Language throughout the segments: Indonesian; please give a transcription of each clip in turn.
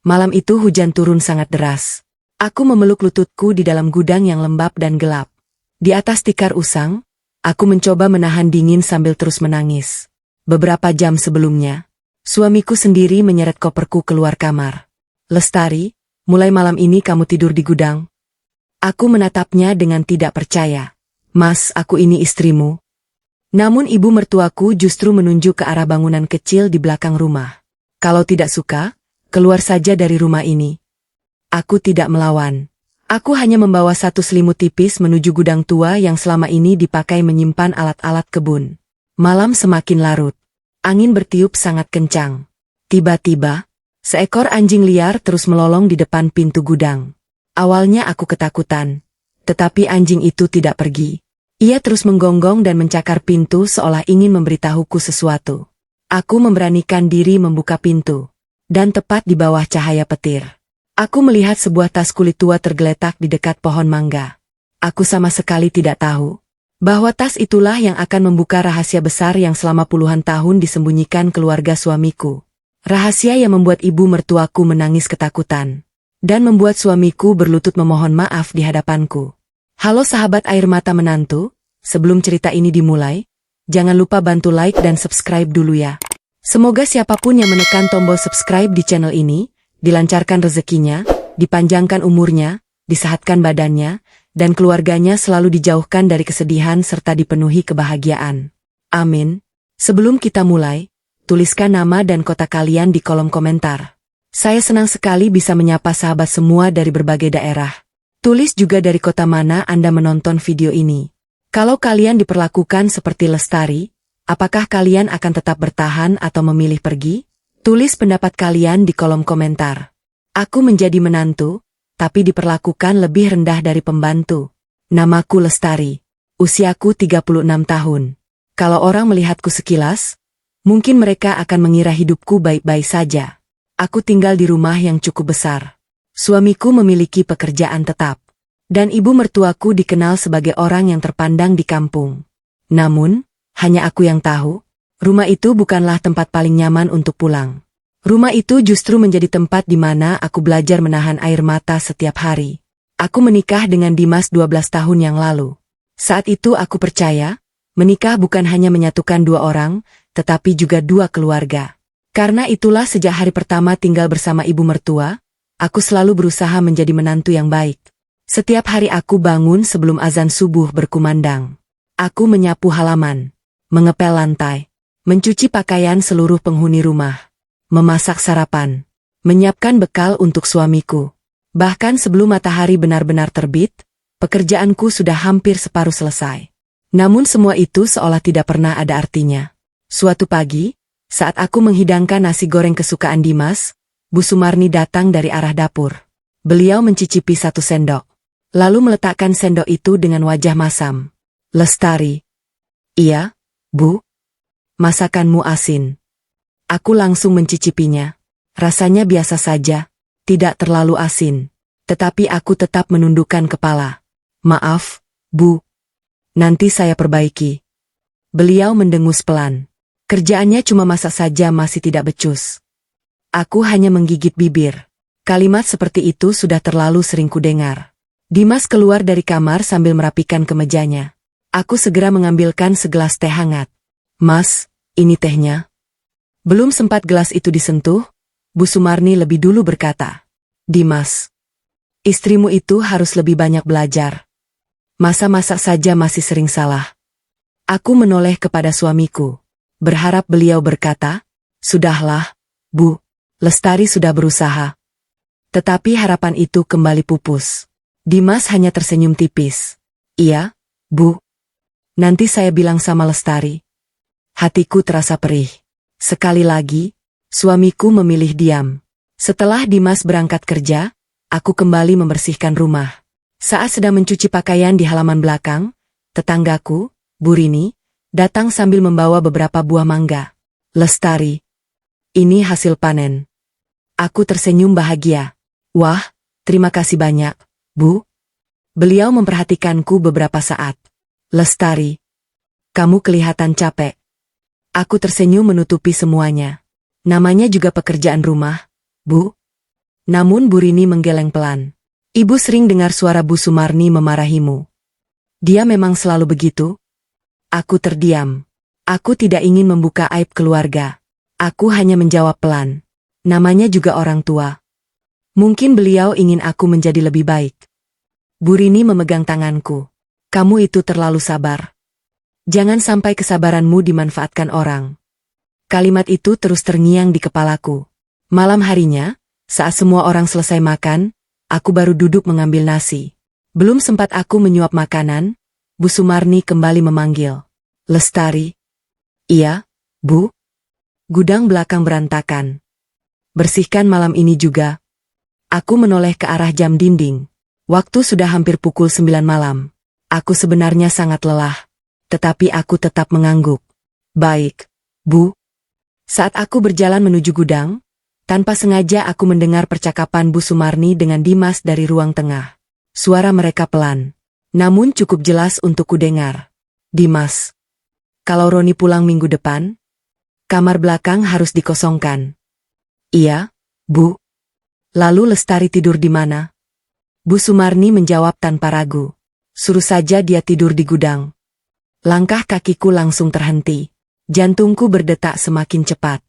Malam itu hujan turun sangat deras. Aku memeluk lututku di dalam gudang yang lembab dan gelap. Di atas tikar usang, aku mencoba menahan dingin sambil terus menangis. Beberapa jam sebelumnya, suamiku sendiri menyeret koperku keluar kamar. "Lestari, mulai malam ini kamu tidur di gudang." Aku menatapnya dengan tidak percaya. "Mas, aku ini istrimu." Namun ibu mertuaku justru menunjuk ke arah bangunan kecil di belakang rumah. "Kalau tidak suka, keluar saja dari rumah ini." Aku tidak melawan. Aku hanya membawa satu selimut tipis menuju gudang tua yang selama ini dipakai menyimpan alat-alat kebun. Malam semakin larut. Angin bertiup sangat kencang. Tiba-tiba, seekor anjing liar terus melolong di depan pintu gudang. Awalnya aku ketakutan, tetapi anjing itu tidak pergi. Ia terus menggonggong dan mencakar pintu seolah ingin memberitahuku sesuatu. Aku memberanikan diri membuka pintu. Dan tepat di bawah cahaya petir, aku melihat sebuah tas kulit tua tergeletak di dekat pohon mangga. Aku sama sekali tidak tahu bahwa tas itulah yang akan membuka rahasia besar yang selama puluhan tahun disembunyikan keluarga suamiku. Rahasia yang membuat ibu mertuaku menangis ketakutan. Dan membuat suamiku berlutut memohon maaf di hadapanku. Halo sahabat air mata menantu, sebelum cerita ini dimulai, jangan lupa bantu like dan subscribe dulu ya. Semoga siapapun yang menekan tombol subscribe di channel ini, dilancarkan rezekinya, dipanjangkan umurnya, disehatkan badannya, dan keluarganya selalu dijauhkan dari kesedihan serta dipenuhi kebahagiaan. Amin. Sebelum kita mulai, tuliskan nama dan kota kalian di kolom komentar. Saya senang sekali bisa menyapa sahabat semua dari berbagai daerah. Tulis juga dari kota mana Anda menonton video ini. Kalau kalian diperlakukan seperti Lestari, apakah kalian akan tetap bertahan atau memilih pergi? Tulis pendapat kalian di kolom komentar. Aku menjadi menantu, tapi diperlakukan lebih rendah dari pembantu. Namaku Lestari. Usiaku 36 tahun. Kalau orang melihatku sekilas, mungkin mereka akan mengira hidupku baik-baik saja. Aku tinggal di rumah yang cukup besar. Suamiku memiliki pekerjaan tetap. Dan ibu mertuaku dikenal sebagai orang yang terpandang di kampung. Namun, hanya aku yang tahu, rumah itu bukanlah tempat paling nyaman untuk pulang. Rumah itu justru menjadi tempat di mana aku belajar menahan air mata setiap hari. Aku menikah dengan Dimas 12 tahun yang lalu. Saat itu aku percaya, menikah bukan hanya menyatukan dua orang, tetapi juga dua keluarga. Karena itulah sejak hari pertama tinggal bersama ibu mertua, aku selalu berusaha menjadi menantu yang baik. Setiap hari aku bangun sebelum azan subuh berkumandang. Aku menyapu halaman, mengepel lantai, mencuci pakaian seluruh penghuni rumah, memasak sarapan, menyiapkan bekal untuk suamiku. Bahkan sebelum matahari benar-benar terbit, pekerjaanku sudah hampir separuh selesai. Namun semua itu seolah tidak pernah ada artinya. Suatu pagi, saat aku menghidangkan nasi goreng kesukaan Dimas, Bu Sumarni datang dari arah dapur. Beliau mencicipi satu sendok, lalu meletakkan sendok itu dengan wajah masam. "Lestari." "Iya, Bu." "Masakanmu asin." Aku langsung mencicipinya. Rasanya biasa saja, tidak terlalu asin. Tetapi aku tetap menundukkan kepala. "Maaf, Bu. Nanti saya perbaiki." Beliau mendengus pelan. Kerjaannya cuma masak saja masih tidak becus. Aku hanya menggigit bibir. Kalimat seperti itu sudah terlalu sering kudengar. Dimas keluar dari kamar sambil merapikan kemejanya. Aku segera mengambilkan segelas teh hangat. "Mas, ini tehnya." Belum sempat gelas itu disentuh, Bu Sumarni lebih dulu berkata, "Dimas, istrimu itu harus lebih banyak belajar. Masa masak saja masih sering salah." Aku menoleh kepada suamiku, berharap beliau berkata, "Sudahlah, Bu, Lestari sudah berusaha." Tetapi harapan itu kembali pupus. Dimas hanya tersenyum tipis. "Iya, Bu. Nanti saya bilang sama Lestari." Hatiku terasa perih. Sekali lagi, suamiku memilih diam. Setelah Dimas berangkat kerja, aku kembali membersihkan rumah. Saat sedang mencuci pakaian di halaman belakang, tetanggaku, Bu Rini, datang sambil membawa beberapa buah mangga. "Lestari, ini hasil panen." Aku tersenyum bahagia. "Wah, terima kasih banyak, Bu." Beliau memperhatikanku beberapa saat. "Lestari, kamu kelihatan capek." Aku tersenyum menutupi semuanya. "Namanya juga pekerjaan rumah, Bu." Namun Bu Rini menggeleng pelan. Ibu sering dengar suara Bu Sumarni memarahimu. Dia memang selalu begitu? Aku terdiam. Aku tidak ingin membuka aib keluarga. Aku hanya menjawab pelan. Namanya juga orang tua. Mungkin beliau ingin aku menjadi lebih baik. Bu Rini memegang tanganku. Kamu itu terlalu sabar. Jangan sampai kesabaranmu dimanfaatkan orang. Kalimat itu terus terngiang di kepalaku. Malam harinya, saat semua orang selesai makan, aku baru duduk mengambil nasi. Belum sempat aku menyuap makanan, Bu Sumarni kembali memanggil. Lestari. Iya, Bu. Gudang belakang berantakan. Bersihkan malam ini juga. Aku menoleh ke arah jam dinding. Waktu sudah hampir pukul 9 malam. Aku sebenarnya sangat lelah. Tetapi aku tetap mengangguk. Baik, Bu. Saat aku berjalan menuju gudang, tanpa sengaja aku mendengar percakapan Bu Sumarni dengan Dimas dari ruang tengah. Suara mereka pelan, namun cukup jelas untuk kudengar. Dimas, kalau Roni pulang minggu depan, kamar belakang harus dikosongkan. Iya, Bu. Lalu Lestari tidur di mana? Bu Sumarni menjawab tanpa ragu. Suruh saja dia tidur di gudang. Langkah kakiku langsung terhenti. Jantungku berdetak semakin cepat.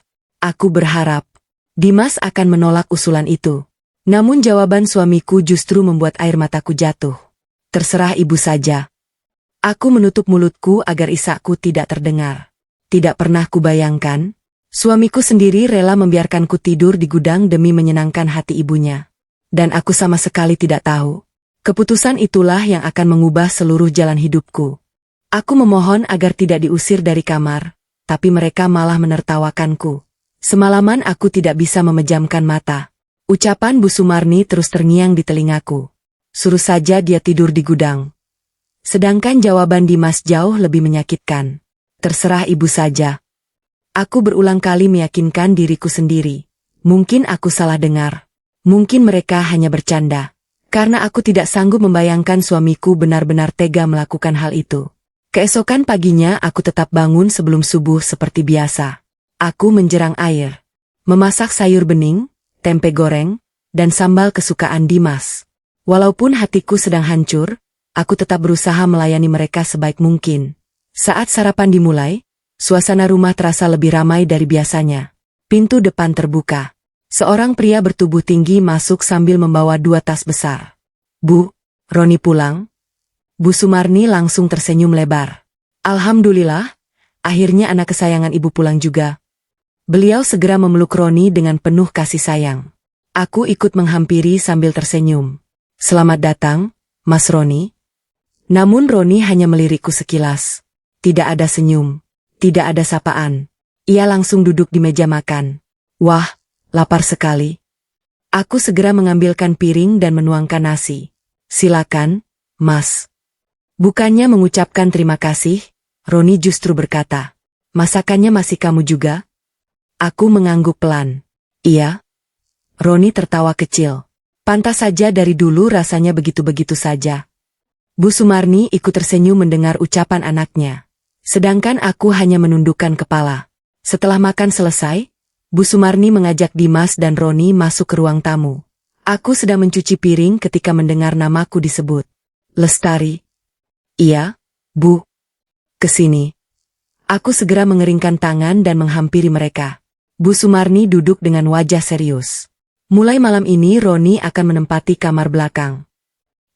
Aku berharap Dimas akan menolak usulan itu. Namun jawaban suamiku justru membuat air mataku jatuh. Terserah ibu saja. Aku menutup mulutku agar isakku tidak terdengar. Tidak pernah kubayangkan, suamiku sendiri rela membiarkanku tidur di gudang demi menyenangkan hati ibunya. Dan aku sama sekali tidak tahu. Keputusan itulah yang akan mengubah seluruh jalan hidupku. Aku memohon agar tidak diusir dari kamar, tapi mereka malah menertawakanku. Semalaman aku tidak bisa memejamkan mata. Ucapan Bu Sumarni terus terngiang di telingaku. Suruh saja dia tidur di gudang. Sedangkan jawaban Dimas jauh lebih menyakitkan. Terserah ibu saja. Aku berulang kali meyakinkan diriku sendiri. Mungkin aku salah dengar. Mungkin mereka hanya bercanda. Karena aku tidak sanggup membayangkan suamiku benar-benar tega melakukan hal itu. Keesokan paginya aku tetap bangun sebelum subuh seperti biasa. Aku menjerang air. Memasak sayur bening, tempe goreng, dan sambal kesukaan Dimas. Walaupun hatiku sedang hancur, aku tetap berusaha melayani mereka sebaik mungkin. Saat sarapan dimulai, suasana rumah terasa lebih ramai dari biasanya. Pintu depan terbuka. Seorang pria bertubuh tinggi masuk sambil membawa 2 tas besar. Bu, Roni pulang? Bu Sumarni langsung tersenyum lebar. Alhamdulillah, akhirnya anak kesayangan ibu pulang juga. Beliau segera memeluk Roni dengan penuh kasih sayang. Aku ikut menghampiri sambil tersenyum. Selamat datang, Mas Roni. Namun Roni hanya melirikku sekilas. Tidak ada senyum, tidak ada sapaan. Ia langsung duduk di meja makan. Wah, lapar sekali. Aku segera mengambilkan piring dan menuangkan nasi. Silakan, Mas. Bukannya mengucapkan terima kasih, Roni justru berkata, masakannya masih kamu juga? Aku mengangguk pelan. Iya. Roni tertawa kecil. Pantas saja dari dulu rasanya begitu-begitu saja. Bu Sumarni ikut tersenyum mendengar ucapan anaknya. Sedangkan aku hanya menundukkan kepala. Setelah makan selesai, Bu Sumarni mengajak Dimas dan Roni masuk ke ruang tamu. Aku sedang mencuci piring ketika mendengar namaku disebut. Lestari. Iya, Bu. Kesini. Aku segera mengeringkan tangan dan menghampiri mereka. Bu Sumarni duduk dengan wajah serius. Mulai malam ini Roni akan menempati kamar belakang.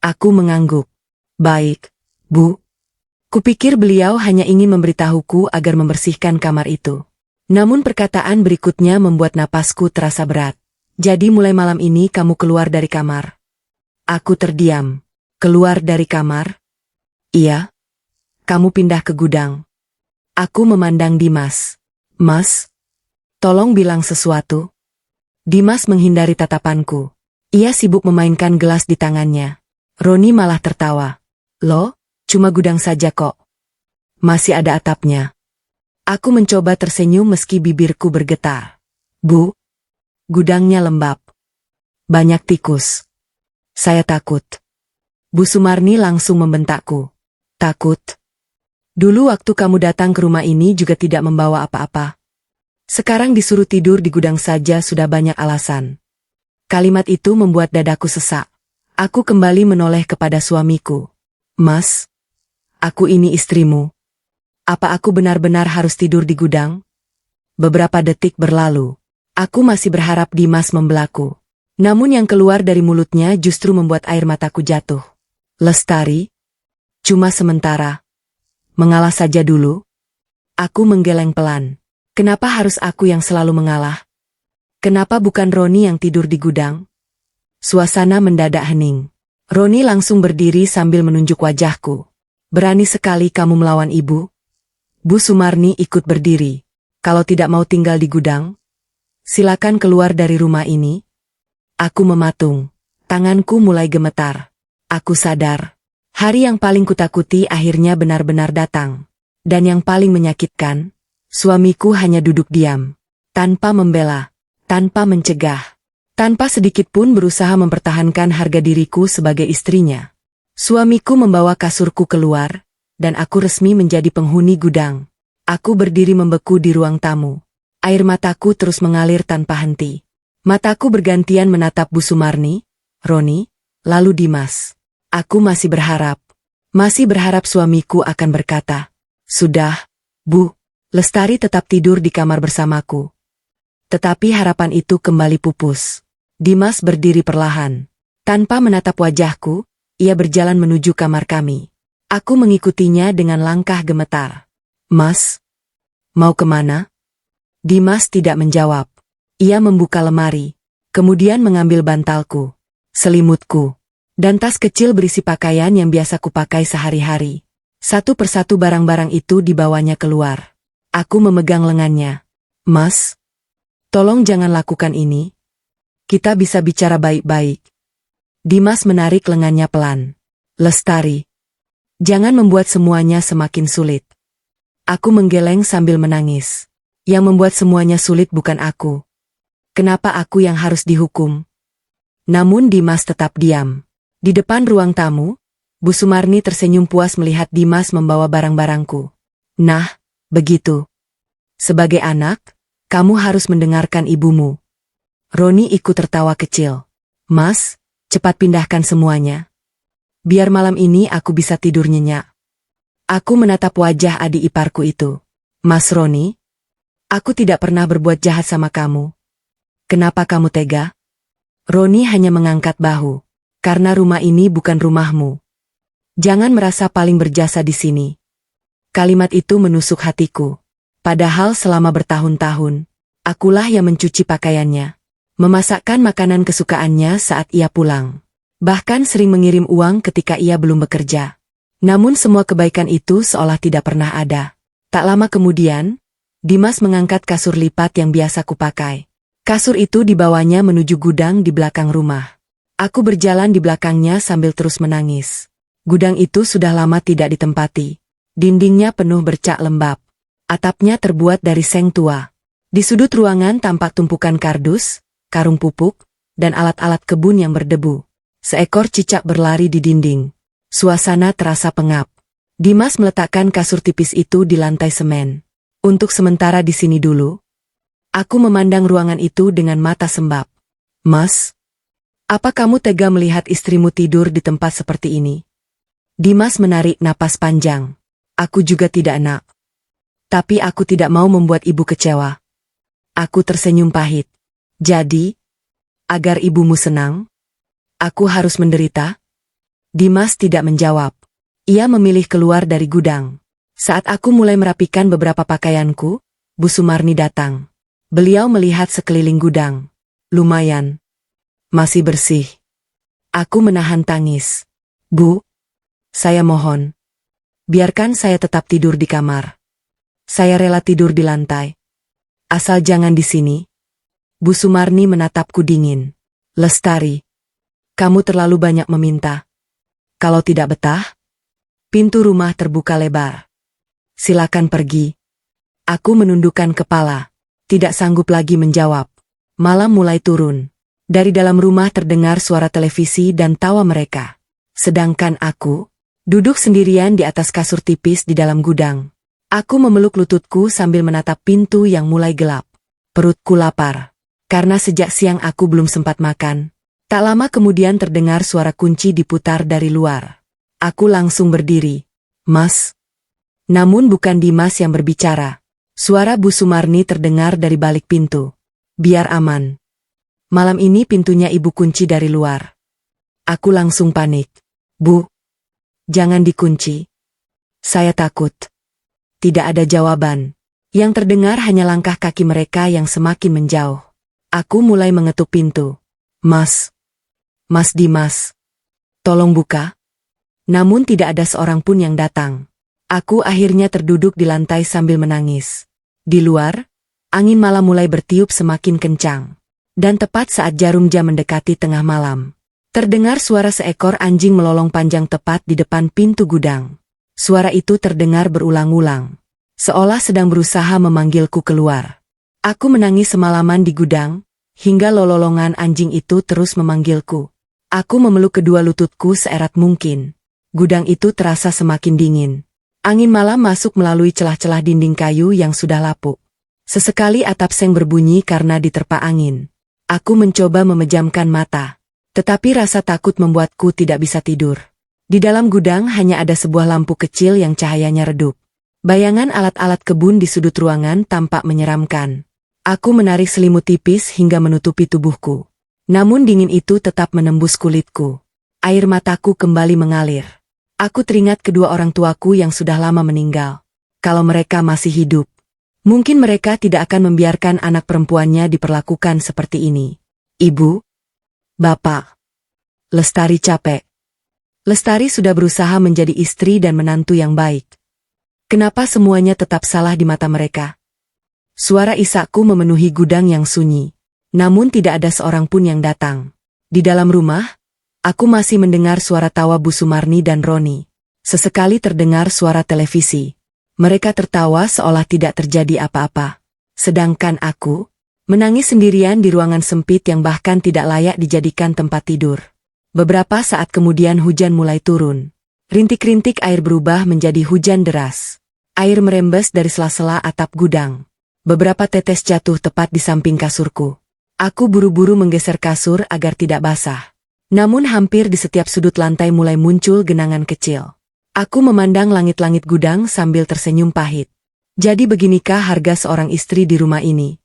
Aku mengangguk. Baik, Bu. Kupikir beliau hanya ingin memberitahuku agar membersihkan kamar itu. Namun perkataan berikutnya membuat napasku terasa berat. Jadi mulai malam ini kamu keluar dari kamar. Aku terdiam. Keluar dari kamar? Iya. Kamu pindah ke gudang. Aku memandang Dimas. Mas, tolong bilang sesuatu. Dimas menghindari tatapanku. Ia sibuk memainkan gelas di tangannya. Roni malah tertawa. Loh, cuma gudang saja kok. Masih ada atapnya. Aku mencoba tersenyum meski bibirku bergetar. Bu, gudangnya lembab. Banyak tikus. Saya takut. Bu Sumarni langsung membentakku. Takut? Dulu waktu kamu datang ke rumah ini juga tidak membawa apa-apa. Sekarang disuruh tidur di gudang saja sudah banyak alasan. Kalimat itu membuat dadaku sesak. Aku kembali menoleh kepada suamiku. Mas, aku ini istrimu. Apa aku benar-benar harus tidur di gudang? Beberapa detik berlalu. Aku masih berharap Dimas membelaku. Namun yang keluar dari mulutnya justru membuat air mataku jatuh. Lestari? Cuma sementara. Mengalah saja dulu. Aku menggeleng pelan. Kenapa harus aku yang selalu mengalah? Kenapa bukan Roni yang tidur di gudang? Suasana mendadak hening. Roni langsung berdiri sambil menunjuk wajahku. Berani sekali kamu melawan ibu? Bu Sumarni ikut berdiri. Kalau tidak mau tinggal di gudang, silakan keluar dari rumah ini. Aku mematung. Tanganku mulai gemetar. Aku sadar. Hari yang paling kutakuti akhirnya benar-benar datang. Dan yang paling menyakitkan, suamiku hanya duduk diam. Tanpa membela. Tanpa mencegah. Tanpa sedikit pun berusaha mempertahankan harga diriku sebagai istrinya. Suamiku membawa kasurku keluar, dan aku resmi menjadi penghuni gudang. Aku berdiri membeku di ruang tamu. Air mataku terus mengalir tanpa henti. Mataku bergantian menatap Bu Sumarni, Roni, lalu Dimas. Aku masih berharap suamiku akan berkata, "Sudah, Bu, Lestari tetap tidur di kamar bersamaku." Tetapi harapan itu kembali pupus. Dimas berdiri perlahan. Tanpa menatap wajahku, ia berjalan menuju kamar kami. Aku mengikutinya dengan langkah gemetar. "Mas, mau kemana?" Dimas tidak menjawab. Ia membuka lemari, kemudian mengambil bantalku, selimutku, dan tas kecil berisi pakaian yang biasa kupakai sehari-hari. Satu persatu barang-barang itu dibawanya keluar. Aku memegang lengannya. "Mas, tolong jangan lakukan ini. Kita bisa bicara baik-baik." Dimas menarik lengannya pelan. "Lestari, jangan membuat semuanya semakin sulit." Aku menggeleng sambil menangis. Yang membuat semuanya sulit bukan aku. Kenapa aku yang harus dihukum? Namun Dimas tetap diam. Di depan ruang tamu, Bu Sumarni tersenyum puas melihat Dimas membawa barang-barangku. "Nah, begitu. Sebagai anak, kamu harus mendengarkan ibumu." Roni ikut tertawa kecil. "Mas, cepat pindahkan semuanya. Biar malam ini aku bisa tidur nyenyak." Aku menatap wajah adik iparku itu. "Mas Roni, aku tidak pernah berbuat jahat sama kamu. Kenapa kamu tega?" Roni hanya mengangkat bahu. "Karena rumah ini bukan rumahmu. Jangan merasa paling berjasa di sini." Kalimat itu menusuk hatiku. Padahal selama bertahun-tahun, akulah yang mencuci pakaiannya, memasakkan makanan kesukaannya saat ia pulang. Bahkan sering mengirim uang ketika ia belum bekerja. Namun semua kebaikan itu seolah tidak pernah ada. Tak lama kemudian, Dimas mengangkat kasur lipat yang biasa kupakai. Kasur itu dibawanya menuju gudang di belakang rumah. Aku berjalan di belakangnya sambil terus menangis. Gudang itu sudah lama tidak ditempati. Dindingnya penuh bercak lembab. Atapnya terbuat dari seng tua. Di sudut ruangan tampak tumpukan kardus, karung pupuk, dan alat-alat kebun yang berdebu. Seekor cicak berlari di dinding. Suasana terasa pengap. Dimas meletakkan kasur tipis itu di lantai semen. "Untuk sementara di sini dulu." Aku memandang ruangan itu dengan mata sembab. "Mas, apa kamu tega melihat istrimu tidur di tempat seperti ini?" Dimas menarik napas panjang. "Aku juga tidak, Nak. Tapi aku tidak mau membuat ibu kecewa." Aku tersenyum pahit. "Jadi, agar ibumu senang, aku harus menderita?" Dimas tidak menjawab. Ia memilih keluar dari gudang. Saat aku mulai merapikan beberapa pakaianku, Bu Sumarni datang. Beliau melihat sekeliling gudang. "Lumayan. Masih bersih." Aku menahan tangis. "Bu, saya mohon. Biarkan saya tetap tidur di kamar. Saya rela tidur di lantai. Asal jangan di sini." Bu Sumarni menatapku dingin. "Lestari, kamu terlalu banyak meminta. Kalau tidak betah?" Pintu rumah terbuka lebar. "Silakan pergi." Aku menundukkan kepala. Tidak sanggup lagi menjawab. Malam mulai turun. Dari dalam rumah terdengar suara televisi dan tawa mereka. Sedangkan aku duduk sendirian di atas kasur tipis di dalam gudang. Aku memeluk lututku sambil menatap pintu yang mulai gelap. Perutku lapar. karena sejak siang aku belum sempat makan. Tak lama kemudian terdengar suara kunci diputar dari luar. Aku langsung berdiri. Mas. Namun bukan Dimas yang berbicara. Suara Bu Sumarni terdengar dari balik pintu. Biar aman. Malam ini pintunya ibu kunci dari luar. Aku langsung panik. Bu. Jangan dikunci. Saya takut. Tidak ada jawaban. Yang terdengar hanya langkah kaki mereka yang semakin menjauh. Aku mulai mengetuk pintu. Mas. Mas Dimas. Tolong buka. Namun tidak ada seorang pun yang datang. Aku akhirnya terduduk di lantai sambil menangis. Di luar, angin malam mulai bertiup semakin kencang. Dan tepat saat jarum jam mendekati tengah malam, terdengar suara seekor anjing melolong panjang tepat di depan pintu gudang. Suara itu terdengar berulang-ulang, seolah sedang berusaha memanggilku keluar. Aku menangis semalaman di gudang, hingga lolongan anjing itu terus memanggilku. Aku memeluk kedua lututku seerat mungkin. Gudang itu terasa semakin dingin. Angin malam masuk melalui celah-celah dinding kayu yang sudah lapuk. Sesekali atap seng berbunyi karena diterpa angin. Aku mencoba memejamkan mata, tetapi rasa takut membuatku tidak bisa tidur. Di dalam gudang hanya ada sebuah lampu kecil yang cahayanya redup. Bayangan alat-alat kebun di sudut ruangan tampak menyeramkan. Aku menarik selimut tipis hingga menutupi tubuhku. Namun dingin itu tetap menembus kulitku. Air mataku kembali mengalir. Aku teringat kedua orang tuaku yang sudah lama meninggal. Kalau mereka masih hidup, mungkin mereka tidak akan membiarkan anak perempuannya diperlakukan seperti ini. Ibu, Bapak, Lestari capek. Lestari sudah berusaha menjadi istri dan menantu yang baik. Kenapa semuanya tetap salah di mata mereka? Suara isakku memenuhi gudang yang sunyi. Namun tidak ada seorang pun yang datang. Di dalam rumah, aku masih mendengar suara tawa Bu Sumarni dan Roni. Sesekali terdengar suara televisi. Mereka tertawa seolah tidak terjadi apa-apa. Sedangkan aku, menangis sendirian di ruangan sempit yang bahkan tidak layak dijadikan tempat tidur. Beberapa saat kemudian hujan mulai turun. Rintik-rintik air berubah menjadi hujan deras. Air merembes dari sela-sela atap gudang. Beberapa tetes jatuh tepat di samping kasurku. Aku buru-buru menggeser kasur agar tidak basah. Namun hampir di setiap sudut lantai mulai muncul genangan kecil. Aku memandang langit-langit gudang sambil tersenyum pahit. Jadi beginikah harga seorang istri di rumah ini?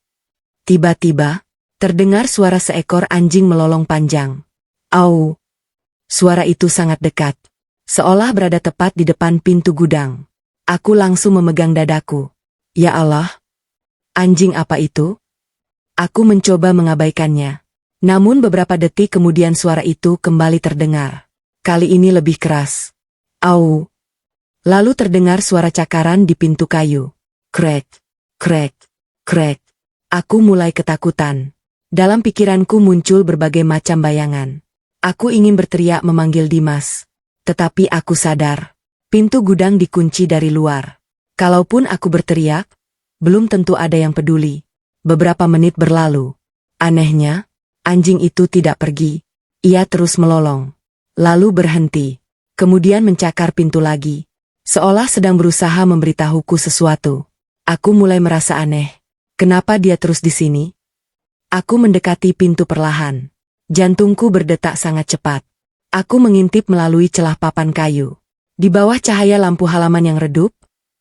Tiba-tiba, terdengar suara seekor anjing melolong panjang. Au! Suara itu sangat dekat. Seolah berada tepat di depan pintu gudang. Aku langsung memegang dadaku. Ya Allah! Anjing apa itu? Aku mencoba mengabaikannya. Namun beberapa detik kemudian suara itu kembali terdengar. Kali ini lebih keras. Au! Lalu terdengar suara cakaran di pintu kayu. Krek, krek, krek. Aku mulai ketakutan. Dalam pikiranku muncul berbagai macam bayangan. Aku ingin berteriak memanggil Dimas. Tetapi aku sadar, pintu gudang dikunci dari luar. Kalaupun aku berteriak, belum tentu ada yang peduli. Beberapa menit berlalu. Anehnya, anjing itu tidak pergi. Ia terus melolong. Lalu berhenti. Kemudian mencakar pintu lagi. Seolah sedang berusaha memberitahuku sesuatu. Aku mulai merasa aneh. Kenapa dia terus di sini? Aku mendekati pintu perlahan. Jantungku berdetak sangat cepat. Aku mengintip melalui celah papan kayu. Di bawah cahaya lampu halaman yang redup,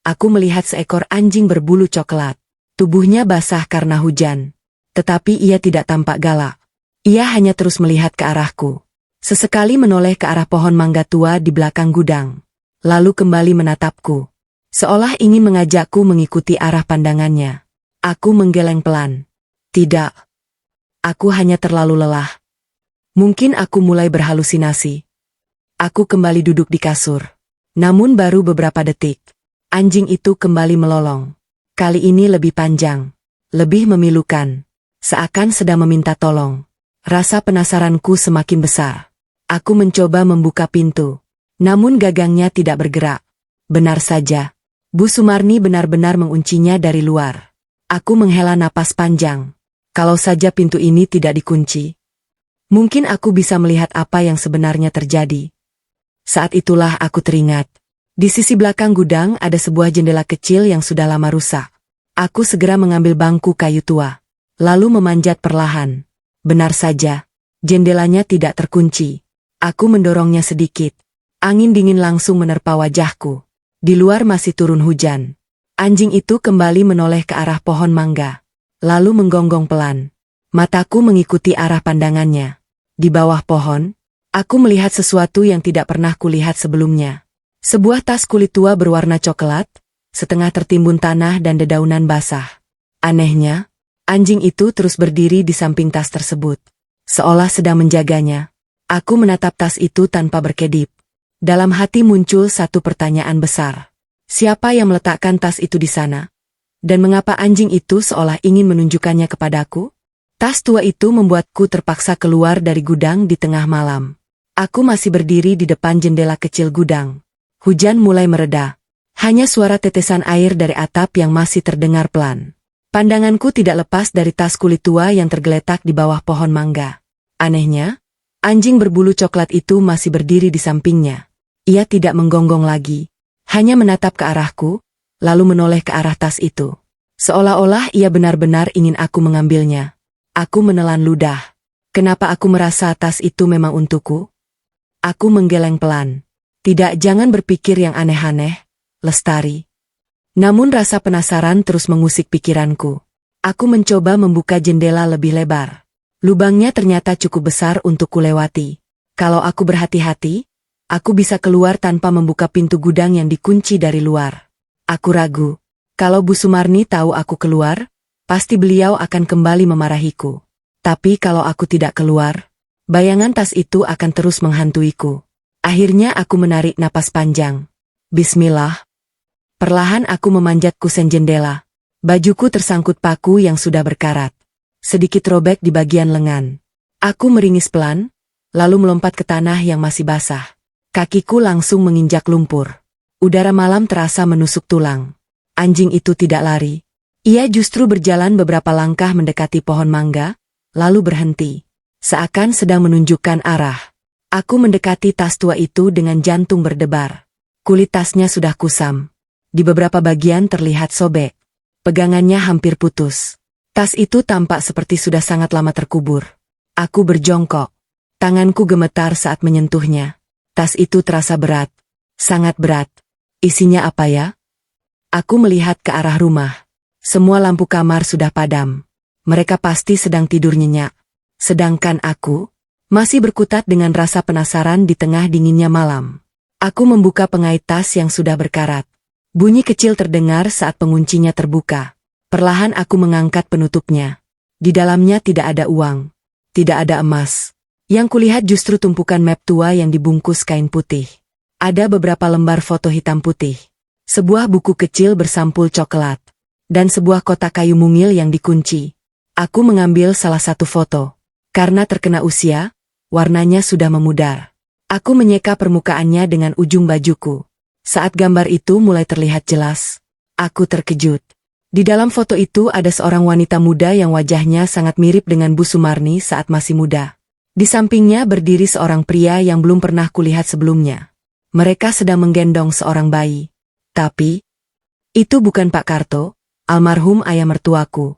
aku melihat seekor anjing berbulu coklat. Tubuhnya basah karena hujan. Tetapi ia tidak tampak galak. Ia hanya terus melihat ke arahku. Sesekali menoleh ke arah pohon mangga tua di belakang gudang. Lalu kembali menatapku. Seolah ingin mengajakku mengikuti arah pandangannya. Aku menggeleng pelan. Tidak. Aku hanya terlalu lelah. Mungkin aku mulai berhalusinasi. Aku kembali duduk di kasur. Namun baru beberapa detik, anjing itu kembali melolong. Kali ini lebih panjang. Lebih memilukan. Seakan sedang meminta tolong. Rasa penasaranku semakin besar. Aku mencoba membuka pintu. Namun gagangnya tidak bergerak. Benar saja. Bu Sumarni benar-benar menguncinya dari luar. Aku menghela napas panjang. Kalau saja pintu ini tidak dikunci, mungkin aku bisa melihat apa yang sebenarnya terjadi. Saat itulah aku teringat. Di sisi belakang gudang ada sebuah jendela kecil yang sudah lama rusak. Aku segera mengambil bangku kayu tua. lalu memanjat perlahan. Benar saja, jendelanya tidak terkunci. Aku mendorongnya sedikit. Angin dingin langsung menerpa wajahku. Di luar masih turun hujan. Anjing itu kembali menoleh ke arah pohon mangga, lalu menggonggong pelan. Mataku mengikuti arah pandangannya. Di bawah pohon, aku melihat sesuatu yang tidak pernah kulihat sebelumnya. Sebuah tas kulit tua berwarna coklat, setengah tertimbun tanah dan dedaunan basah. Anehnya, anjing itu terus berdiri di samping tas tersebut, seolah sedang menjaganya. Aku menatap tas itu tanpa berkedip. Dalam hati muncul satu pertanyaan besar. Siapa yang meletakkan tas itu di sana? Dan mengapa anjing itu seolah ingin menunjukkannya kepadaku? Tas tua itu membuatku terpaksa keluar dari gudang di tengah malam. Aku masih berdiri di depan jendela kecil gudang. Hujan mulai mereda. Hanya suara tetesan air dari atap yang masih terdengar pelan. Pandanganku tidak lepas dari tas kulit tua yang tergeletak di bawah pohon mangga. Anehnya, anjing berbulu coklat itu masih berdiri di sampingnya. Ia tidak menggonggong lagi, hanya menatap ke arahku, lalu menoleh ke arah tas itu. Seolah-olah ia benar-benar ingin aku mengambilnya. Aku menelan ludah. Kenapa aku merasa tas itu memang untukku? Aku menggeleng pelan. Tidak, jangan berpikir yang aneh-aneh, Lestari. Namun rasa penasaran terus mengusik pikiranku. Aku mencoba membuka jendela lebih lebar. Lubangnya ternyata cukup besar untuk kulewati. Kalau aku berhati-hati, aku bisa keluar tanpa membuka pintu gudang yang dikunci dari luar. Aku ragu. Kalau Bu Sumarni tahu aku keluar, pasti beliau akan kembali memarahiku. Tapi kalau aku tidak keluar, bayangan tas itu akan terus menghantuiku. Akhirnya aku menarik napas panjang. Bismillah. Perlahan aku memanjat kusen jendela. Bajuku tersangkut paku yang sudah berkarat. Sedikit robek di bagian lengan. Aku meringis pelan, lalu melompat ke tanah yang masih basah. Kakiku langsung menginjak lumpur. Udara malam terasa menusuk tulang. Anjing itu tidak lari. Ia justru berjalan beberapa langkah mendekati pohon mangga, lalu berhenti. Seakan sedang menunjukkan arah. Aku mendekati tas tua itu dengan jantung berdebar. Kulit tasnya sudah kusam. Di beberapa bagian terlihat sobek. Pegangannya hampir putus. Tas itu tampak seperti sudah sangat lama terkubur. Aku berjongkok. Tanganku gemetar saat menyentuhnya. Tas itu terasa berat. Sangat berat. Isinya apa ya? Aku melihat ke arah rumah. Semua lampu kamar sudah padam. Mereka pasti sedang tidur nyenyak. Sedangkan aku masih berkutat dengan rasa penasaran di tengah dinginnya malam. Aku membuka pengait tas yang sudah berkarat. Bunyi kecil terdengar saat penguncinya terbuka. Perlahan aku mengangkat penutupnya. Di dalamnya tidak ada uang. Tidak ada emas. Yang kulihat justru tumpukan map tua yang dibungkus kain putih. Ada beberapa lembar foto hitam putih. Sebuah buku kecil bersampul coklat. Dan sebuah kotak kayu mungil yang dikunci. Aku mengambil salah satu foto. Karena terkena usia, warnanya sudah memudar. Aku menyeka permukaannya dengan ujung bajuku. Saat gambar itu mulai terlihat jelas, aku terkejut. Di dalam foto itu ada seorang wanita muda yang wajahnya sangat mirip dengan Bu Sumarni saat masih muda. Di sampingnya berdiri seorang pria yang belum pernah kulihat sebelumnya. Mereka sedang menggendong seorang bayi. Tapi, itu bukan Pak Karto, almarhum ayah mertuaku.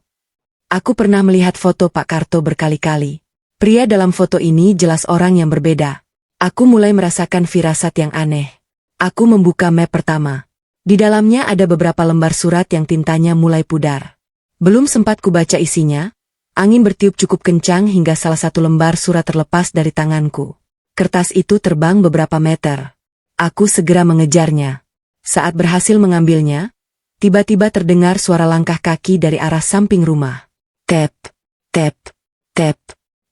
Aku pernah melihat foto Pak Karto berkali-kali. Pria dalam foto ini jelas orang yang berbeda. Aku mulai merasakan firasat yang aneh. Aku membuka map pertama. Di dalamnya ada beberapa lembar surat yang tintanya mulai pudar. Belum sempat kubaca isinya, angin bertiup cukup kencang hingga salah satu lembar surat terlepas dari tanganku. Kertas itu terbang beberapa meter. Aku segera mengejarnya. Saat berhasil mengambilnya, tiba-tiba terdengar suara langkah kaki dari arah samping rumah. Tap, tap, tap.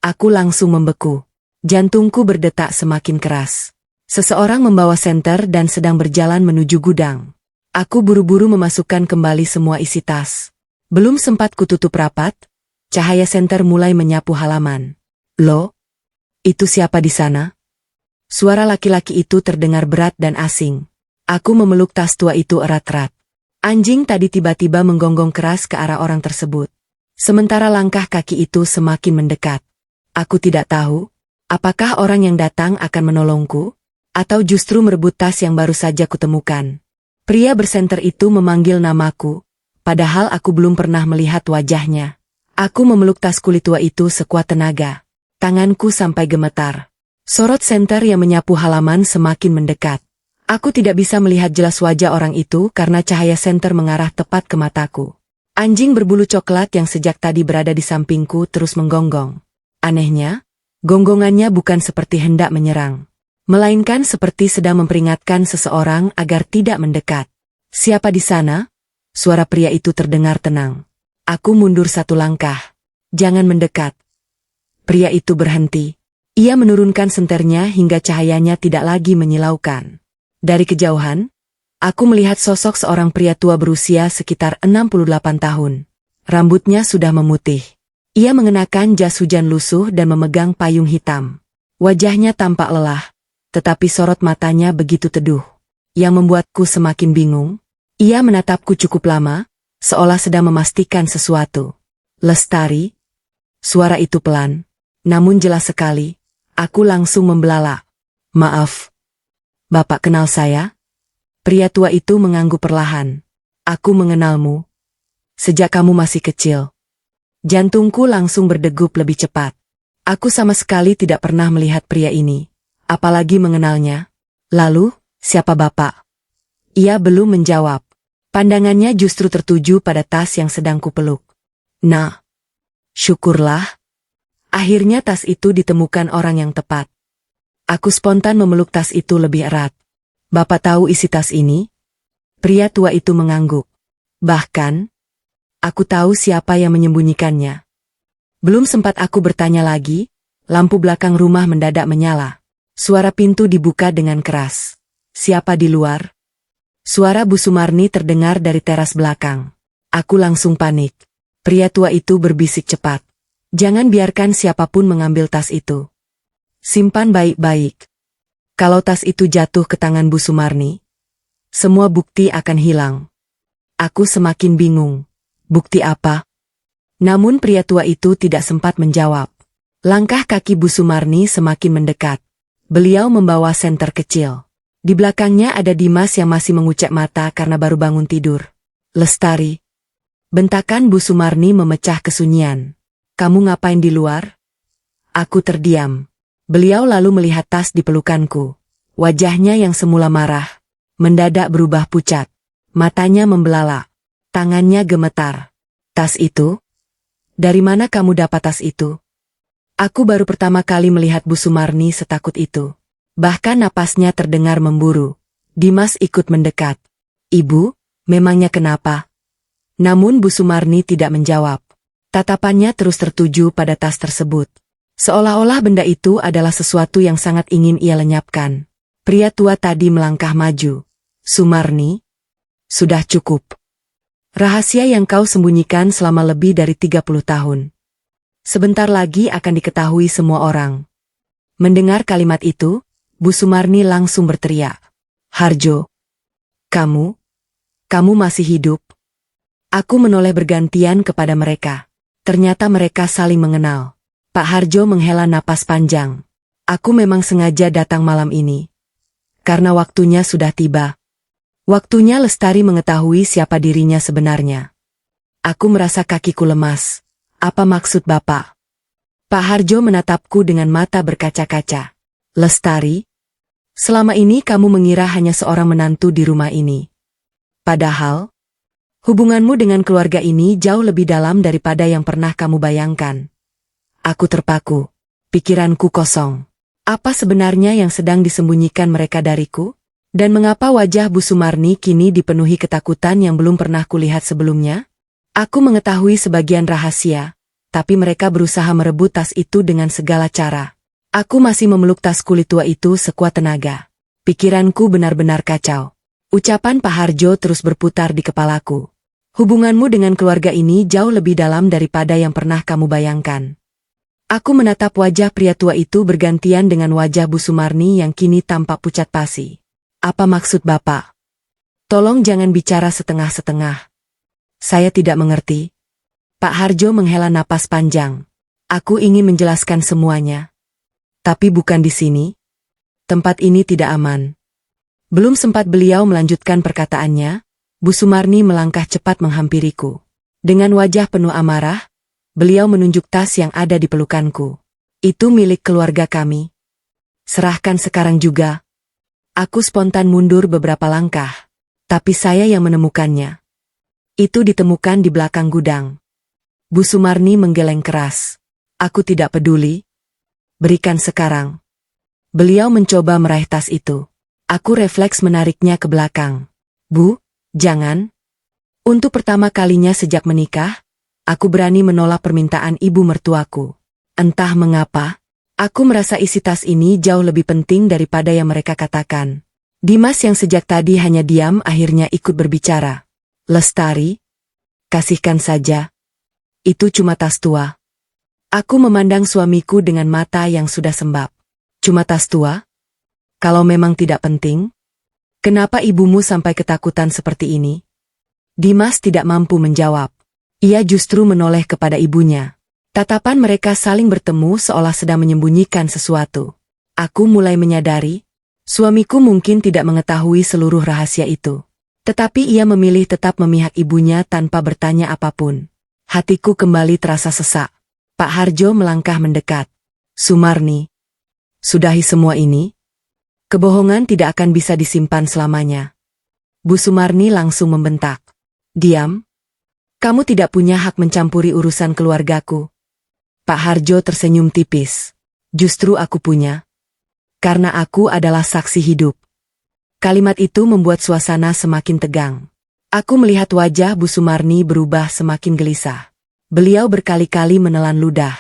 Aku langsung membeku. Jantungku berdetak semakin keras. Seseorang membawa senter dan sedang berjalan menuju gudang. Aku buru-buru memasukkan kembali semua isi tas. Belum sempat kututup rapat, cahaya senter mulai menyapu halaman. Loh? Itu siapa di sana? Suara laki-laki itu terdengar berat dan asing. Aku memeluk tas tua itu erat-erat. Anjing tadi tiba-tiba menggonggong keras ke arah orang tersebut. Sementara langkah kaki itu semakin mendekat. Aku tidak tahu, apakah orang yang datang akan menolongku, atau justru merebut tas yang baru saja kutemukan. Pria bersenter itu memanggil namaku, padahal aku belum pernah melihat wajahnya. Aku memeluk tas kulit tua itu sekuat tenaga. Tanganku sampai gemetar. Sorot senter yang menyapu halaman semakin mendekat. Aku tidak bisa melihat jelas wajah orang itu karena cahaya senter mengarah tepat ke mataku. Anjing berbulu coklat yang sejak tadi berada di sampingku terus menggonggong. Anehnya, gonggongannya bukan seperti hendak menyerang, melainkan seperti sedang memperingatkan seseorang agar tidak mendekat. "Siapa di sana?" Suara pria itu terdengar tenang. Aku mundur satu langkah. "Jangan mendekat." Pria itu berhenti. Ia menurunkan senternya hingga cahayanya tidak lagi menyilaukan. Dari kejauhan, aku melihat sosok seorang pria tua berusia sekitar 68 tahun. Rambutnya sudah memutih. Ia mengenakan jas hujan lusuh dan memegang payung hitam. Wajahnya tampak lelah, tetapi sorot matanya begitu teduh, yang membuatku semakin bingung. Ia menatapku cukup lama, seolah sedang memastikan sesuatu. "Lestari?" Suara itu pelan, namun jelas sekali. Aku langsung membelalak. "Maaf. Bapak kenal saya?" Pria tua itu mengangguk perlahan. "Aku mengenalmu. Sejak kamu masih kecil." Jantungku langsung berdegup lebih cepat. Aku sama sekali tidak pernah melihat pria ini, apalagi mengenalnya. "Lalu, siapa bapak?" Ia belum menjawab. Pandangannya justru tertuju pada tas yang sedang kupeluk. "Nah, syukurlah. Akhirnya tas itu ditemukan orang yang tepat." Aku spontan memeluk tas itu lebih erat. "Bapak tahu isi tas ini?" Pria tua itu mengangguk. "Bahkan, aku tahu siapa yang menyembunyikannya." Belum sempat aku bertanya lagi, lampu belakang rumah mendadak menyala. Suara pintu dibuka dengan keras. "Siapa di luar?" Suara Bu Sumarni terdengar dari teras belakang. Aku langsung panik. Pria tua itu berbisik cepat. "Jangan biarkan siapapun mengambil tas itu. Simpan baik-baik. Kalau tas itu jatuh ke tangan Bu Sumarni, semua bukti akan hilang." Aku semakin bingung. "Bukti apa?" Namun pria tua itu tidak sempat menjawab. Langkah kaki Bu Sumarni semakin mendekat. Beliau membawa senter kecil. Di belakangnya ada Dimas yang masih mengucek mata karena baru bangun tidur. "Lestari." Bentakan Bu Sumarni memecah kesunyian. "Kamu ngapain di luar?" Aku terdiam. Beliau lalu melihat tas di pelukanku. Wajahnya yang semula marah, mendadak berubah pucat. Matanya membelalak. Tangannya gemetar. "Tas itu? Dari mana kamu dapat tas itu?" Aku baru pertama kali melihat Bu Sumarni setakut itu. Bahkan napasnya terdengar memburu. Dimas ikut mendekat. "Ibu, memangnya kenapa?" Namun Bu Sumarni tidak menjawab. Tatapannya terus tertuju pada tas tersebut. Seolah-olah benda itu adalah sesuatu yang sangat ingin ia lenyapkan. Pria tua tadi melangkah maju. "Sumarni, sudah cukup. Rahasia yang kau sembunyikan selama lebih dari 30 tahun. Sebentar lagi akan diketahui semua orang." Mendengar kalimat itu, Bu Sumarni langsung berteriak. "Harjo, kamu masih hidup?" Aku menoleh bergantian kepada mereka. Ternyata mereka saling mengenal. Pak Harjo menghela napas panjang. "Aku memang sengaja datang malam ini, karena waktunya sudah tiba. Waktunya Lestari mengetahui siapa dirinya sebenarnya." Aku merasa kakiku lemas. "Apa maksud Bapak?" Pak Harjo menatapku dengan mata berkaca-kaca. "Lestari, selama ini kamu mengira hanya seorang menantu di rumah ini. Padahal, hubunganmu dengan keluarga ini jauh lebih dalam daripada yang pernah kamu bayangkan." Aku terpaku. Pikiranku kosong. Apa sebenarnya yang sedang disembunyikan mereka dariku? Dan mengapa wajah Bu Sumarni kini dipenuhi ketakutan yang belum pernah kulihat sebelumnya? Aku mengetahui sebagian rahasia, tapi mereka berusaha merebut tas itu dengan segala cara. Aku masih memeluk tas kulit tua itu sekuat tenaga. Pikiranku benar-benar kacau. Ucapan Pak Harjo terus berputar di kepalaku. "Hubunganmu dengan keluarga ini jauh lebih dalam daripada yang pernah kamu bayangkan." Aku menatap wajah pria tua itu bergantian dengan wajah Bu Sumarni yang kini tampak pucat pasi. "Apa maksud Bapak? Tolong jangan bicara setengah-setengah. Saya tidak mengerti." Pak Harjo menghela napas panjang. "Aku ingin menjelaskan semuanya. Tapi bukan di sini. Tempat ini tidak aman." Belum sempat beliau melanjutkan perkataannya, Bu Sumarni melangkah cepat menghampiriku. Dengan wajah penuh amarah, Beliau menunjuk tas yang ada di pelukanku. Itu milik keluarga kami. Serahkan sekarang juga. Aku spontan mundur beberapa langkah. Tapi saya yang menemukannya. Itu ditemukan di belakang gudang. Bu Sumarni menggeleng keras. Aku tidak peduli. Berikan sekarang. Beliau mencoba meraih tas itu. Aku refleks menariknya ke belakang. Bu, jangan. Untuk pertama kalinya sejak menikah, aku berani menolak permintaan ibu mertuaku. Entah mengapa, aku merasa isi tas ini jauh lebih penting daripada yang mereka katakan. Dimas yang sejak tadi hanya diam akhirnya ikut berbicara. Lestari, kasihkan saja. Itu cuma tas tua. Aku memandang suamiku dengan mata yang sudah sembab. Cuma tas tua? Kalau memang tidak penting, kenapa ibumu sampai ketakutan seperti ini? Dimas tidak mampu menjawab. Ia justru menoleh kepada ibunya. Tatapan mereka saling bertemu seolah sedang menyembunyikan sesuatu. Aku mulai menyadari, suamiku mungkin tidak mengetahui seluruh rahasia itu. Tetapi ia memilih tetap memihak ibunya tanpa bertanya apapun. Hatiku kembali terasa sesak. Pak Harjo melangkah mendekat. Sumarni, sudahi semua ini. Kebohongan tidak akan bisa disimpan selamanya. Bu Sumarni langsung membentak. Diam. Kamu tidak punya hak mencampuri urusan keluargaku. Pak Harjo tersenyum tipis. Justru aku punya. Karena aku adalah saksi hidup. Kalimat itu membuat suasana semakin tegang. Aku melihat wajah Bu Sumarni berubah semakin gelisah. Beliau berkali-kali menelan ludah.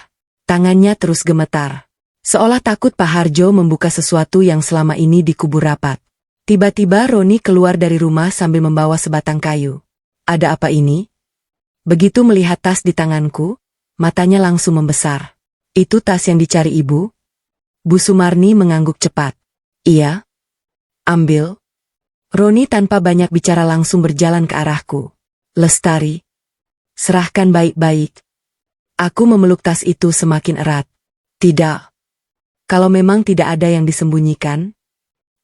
Tangannya terus gemetar. Seolah takut Pak Harjo membuka sesuatu yang selama ini dikubur rapat. Tiba-tiba Roni keluar dari rumah sambil membawa sebatang kayu. Ada apa ini? Begitu melihat tas di tanganku, matanya langsung membesar. Itu tas yang dicari ibu? Bu Sumarni mengangguk cepat. Iya. Ambil. Roni tanpa banyak bicara langsung berjalan ke arahku. Lestari. Serahkan baik-baik. Aku memeluk tas itu semakin erat. Tidak. Kalau memang tidak ada yang disembunyikan,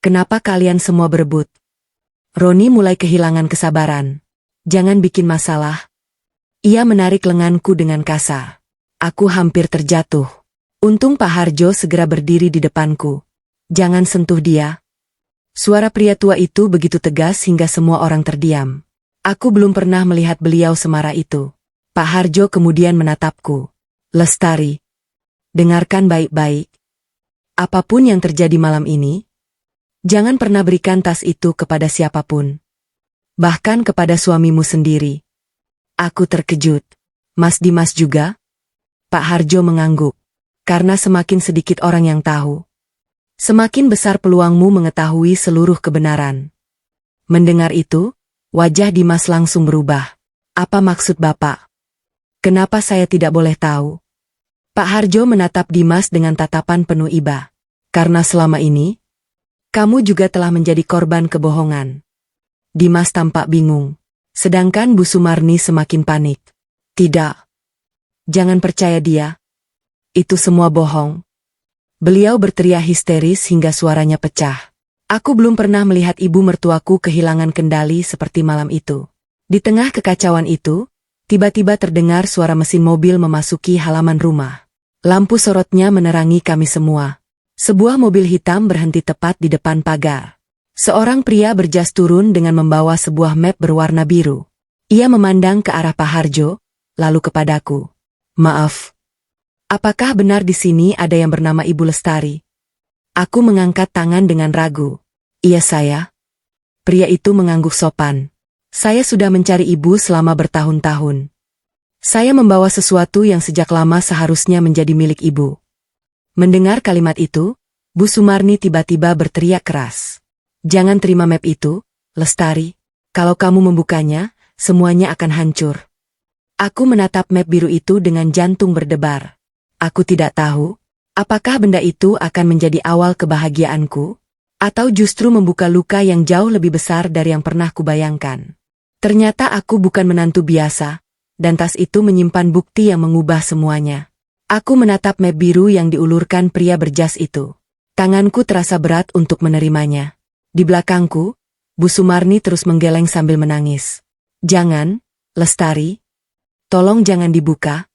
kenapa kalian semua berebut? Roni mulai kehilangan kesabaran. Jangan bikin masalah. Ia menarik lenganku dengan kasar. Aku hampir terjatuh. Untung Pak Harjo segera berdiri di depanku. Jangan sentuh dia. Suara pria tua itu begitu tegas hingga semua orang terdiam. Aku belum pernah melihat beliau semarah itu. Pak Harjo kemudian menatapku. Lestari, dengarkan baik-baik. Apapun yang terjadi malam ini, jangan pernah berikan tas itu kepada siapapun. Bahkan kepada suamimu sendiri. Aku terkejut. Mas Dimas juga? Pak Harjo mengangguk. Karena semakin sedikit orang yang tahu, semakin besar peluangmu mengetahui seluruh kebenaran. Mendengar itu, wajah Dimas langsung berubah. Apa maksud Bapak? Kenapa saya tidak boleh tahu? Pak Harjo menatap Dimas dengan tatapan penuh iba. Karena selama ini, kamu juga telah menjadi korban kebohongan. Dimas tampak bingung. Sedangkan Bu Sumarni semakin panik. Tidak. Jangan percaya dia. Itu semua bohong. Beliau berteriak histeris hingga suaranya pecah. Aku belum pernah melihat ibu mertuaku kehilangan kendali seperti malam itu. Di tengah kekacauan itu, tiba-tiba terdengar suara mesin mobil memasuki halaman rumah. Lampu sorotnya menerangi kami semua. Sebuah mobil hitam berhenti tepat di depan pagar. Seorang pria berjas turun dengan membawa sebuah map berwarna biru. Ia memandang ke arah Pak Harjo, lalu kepadaku. Maaf. Apakah benar di sini ada yang bernama Ibu Lestari? Aku mengangkat tangan dengan ragu. Iya saya. Pria itu mengangguk sopan. Saya sudah mencari ibu selama bertahun-tahun. Saya membawa sesuatu yang sejak lama seharusnya menjadi milik ibu. Mendengar kalimat itu, Bu Sumarni tiba-tiba berteriak keras. Jangan terima map itu, Lestari. Kalau kamu membukanya, semuanya akan hancur. Aku menatap map biru itu dengan jantung berdebar. Aku tidak tahu, apakah benda itu akan menjadi awal kebahagiaanku, atau justru membuka luka yang jauh lebih besar dari yang pernah kubayangkan. Ternyata aku bukan menantu biasa, dan tas itu menyimpan bukti yang mengubah semuanya. Aku menatap map biru yang diulurkan pria berjas itu. Tanganku terasa berat untuk menerimanya. Di belakangku, Bu Sumarni terus menggeleng sambil menangis. Jangan, Lestari. Tolong jangan dibuka.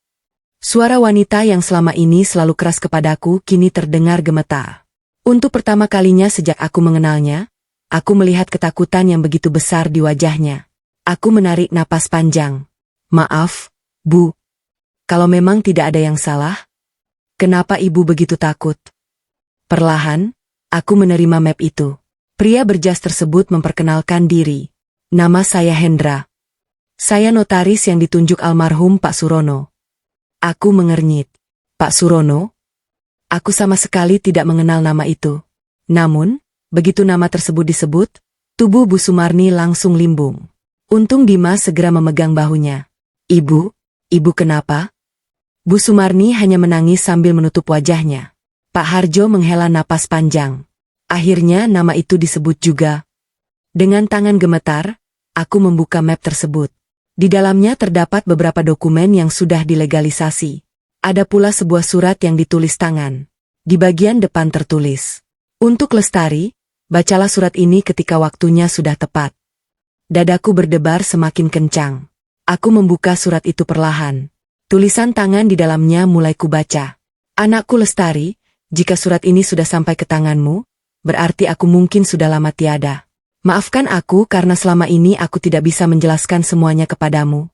Suara wanita yang selama ini selalu keras kepadaku kini terdengar gemetar. Untuk pertama kalinya sejak aku mengenalnya, aku melihat ketakutan yang begitu besar di wajahnya. Aku menarik napas panjang. Maaf, Bu. Kalau memang tidak ada yang salah, kenapa Ibu begitu takut? Perlahan, aku menerima map itu. Pria berjas tersebut memperkenalkan diri. Nama saya Hendra. Saya notaris yang ditunjuk almarhum Pak Surono. Aku mengernyit. Pak Surono? Aku sama sekali tidak mengenal nama itu. Namun, begitu nama tersebut disebut, tubuh Bu Sumarni langsung limbung. Untung Dimas segera memegang bahunya. Ibu kenapa? Bu Sumarni hanya menangis sambil menutup wajahnya. Pak Harjo menghela napas panjang. Akhirnya nama itu disebut juga. Dengan tangan gemetar, aku membuka map tersebut. Di dalamnya terdapat beberapa dokumen yang sudah dilegalisasi. Ada pula sebuah surat yang ditulis tangan. Di bagian depan tertulis, "Untuk Lestari, bacalah surat ini ketika waktunya sudah tepat." Dadaku berdebar semakin kencang. Aku membuka surat itu perlahan. Tulisan tangan di dalamnya mulai kubaca. "Anakku Lestari, jika surat ini sudah sampai ke tanganmu, berarti aku mungkin sudah lama tiada. Maafkan aku karena selama ini aku tidak bisa menjelaskan semuanya kepadamu."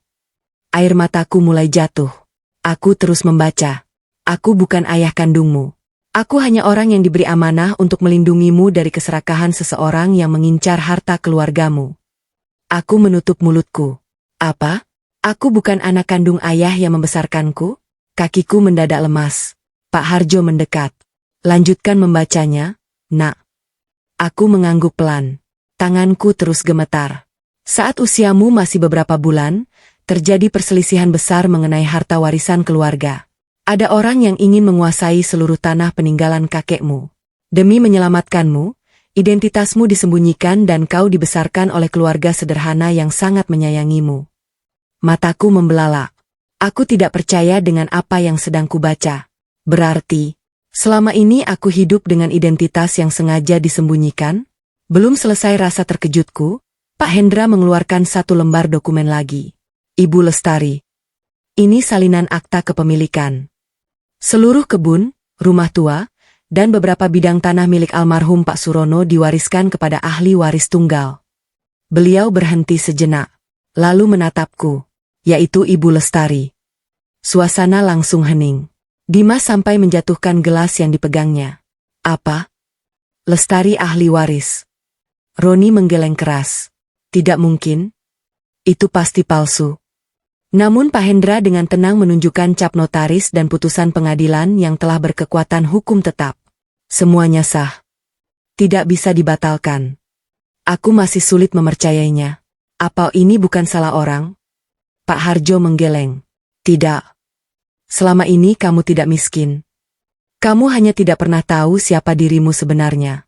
Air mataku mulai jatuh. Aku terus membaca. "Aku bukan ayah kandungmu. Aku hanya orang yang diberi amanah untuk melindungimu dari keserakahan seseorang yang mengincar harta keluargamu." Aku menutup mulutku. "Apa? Aku bukan anak kandung ayah yang membesarkanku?" Kakiku mendadak lemas. Pak Harjo mendekat. "Lanjutkan membacanya, Nak." Aku mengangguk pelan. Tanganku terus gemetar. "Saat usiamu masih beberapa bulan, terjadi perselisihan besar mengenai harta warisan keluarga. Ada orang yang ingin menguasai seluruh tanah peninggalan kakekmu. Demi menyelamatkanmu, identitasmu disembunyikan dan kau dibesarkan oleh keluarga sederhana yang sangat menyayangimu." Mataku membelalak. Aku tidak percaya dengan apa yang sedang kubaca. Berarti, selama ini aku hidup dengan identitas yang sengaja disembunyikan? Belum selesai rasa terkejutku, Pak Hendra mengeluarkan satu lembar dokumen lagi. "Ibu Lestari. Ini salinan akta kepemilikan. Seluruh kebun, rumah tua, dan beberapa bidang tanah milik almarhum Pak Surono diwariskan kepada ahli waris tunggal." Beliau berhenti sejenak, lalu menatapku, yaitu Ibu Lestari. Suasana langsung hening. Dimas sampai menjatuhkan gelas yang dipegangnya. "Apa? Lestari ahli waris?" Roni menggeleng keras. "Tidak mungkin. Itu pasti palsu." Namun Pak Hendra dengan tenang menunjukkan cap notaris dan putusan pengadilan yang telah berkekuatan hukum tetap. Semuanya sah. Tidak bisa dibatalkan. Aku masih sulit mempercayainya. Apa ini bukan salah orang? Pak Harjo menggeleng. "Tidak. Selama ini kamu tidak miskin. Kamu hanya tidak pernah tahu siapa dirimu sebenarnya."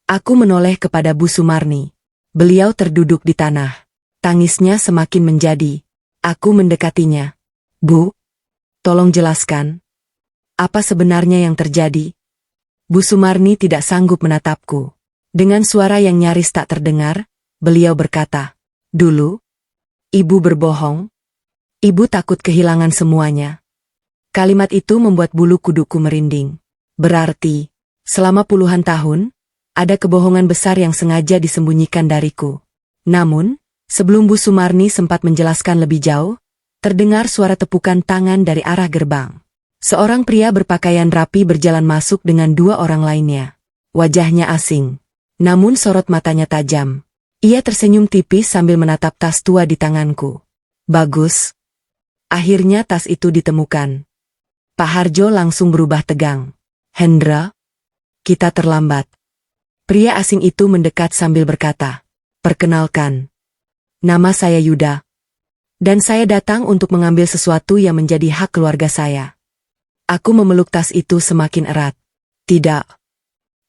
Aku menoleh kepada Bu Sumarni. Beliau terduduk di tanah. Tangisnya semakin menjadi. Aku mendekatinya. "Bu, tolong jelaskan. Apa sebenarnya yang terjadi?" Bu Sumarni tidak sanggup menatapku. Dengan suara yang nyaris tak terdengar, beliau berkata, "Dulu, Ibu berbohong. Ibu takut kehilangan semuanya." Kalimat itu membuat bulu kuduku merinding. Berarti, selama puluhan tahun, ada kebohongan besar yang sengaja disembunyikan dariku. Namun, sebelum Bu Sumarni sempat menjelaskan lebih jauh, terdengar suara tepukan tangan dari arah gerbang. Seorang pria berpakaian rapi berjalan masuk dengan dua orang lainnya. Wajahnya asing, namun sorot matanya tajam. Ia tersenyum tipis sambil menatap tas tua di tanganku. "Bagus. Akhirnya tas itu ditemukan." Pak Harjo langsung berubah tegang. "Hendra, kita terlambat." Pria asing itu mendekat sambil berkata, "Perkenalkan. Nama saya Yuda. Dan saya datang untuk mengambil sesuatu yang menjadi hak keluarga saya." Aku memeluk tas itu semakin erat. "Tidak.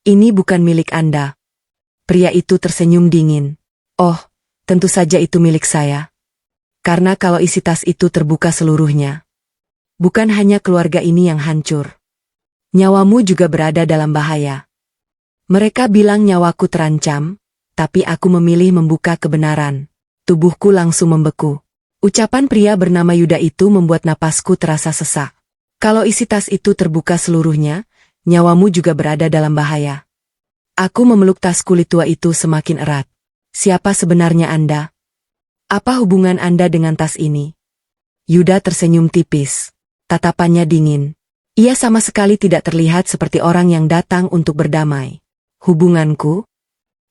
Ini bukan milik Anda." Pria itu tersenyum dingin. "Oh, tentu saja itu milik saya. Karena kalau isi tas itu terbuka seluruhnya, bukan hanya keluarga ini yang hancur. Nyawamu juga berada dalam bahaya." Mereka bilang nyawaku terancam, tapi aku memilih membuka kebenaran. Tubuhku langsung membeku. Ucapan pria bernama Yuda itu membuat napasku terasa sesak. Kalau isi tas itu terbuka seluruhnya, nyawamu juga berada dalam bahaya. Aku memeluk tas kulit tua itu semakin erat. Siapa sebenarnya Anda? Apa hubungan Anda dengan tas ini? Yuda tersenyum tipis. Tatapannya dingin. Ia sama sekali tidak terlihat seperti orang yang datang untuk berdamai. Hubunganku?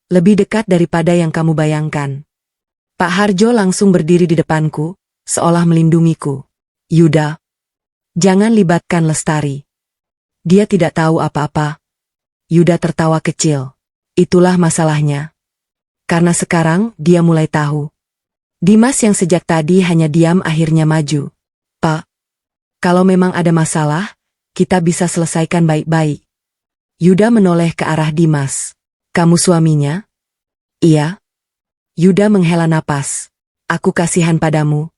Lebih dekat daripada yang kamu bayangkan. Pak Harjo langsung berdiri di depanku, seolah melindungiku. Yuda, jangan libatkan Lestari. Dia tidak tahu apa-apa. Yuda tertawa kecil. Itulah masalahnya. Karena sekarang dia mulai tahu. Dimas yang sejak tadi hanya diam akhirnya maju. Pak, kalau memang ada masalah, kita bisa selesaikan baik-baik. Yuda menoleh ke arah Dimas. Kamu suaminya? Iya. Yuda menghela napas. Aku kasihan padamu.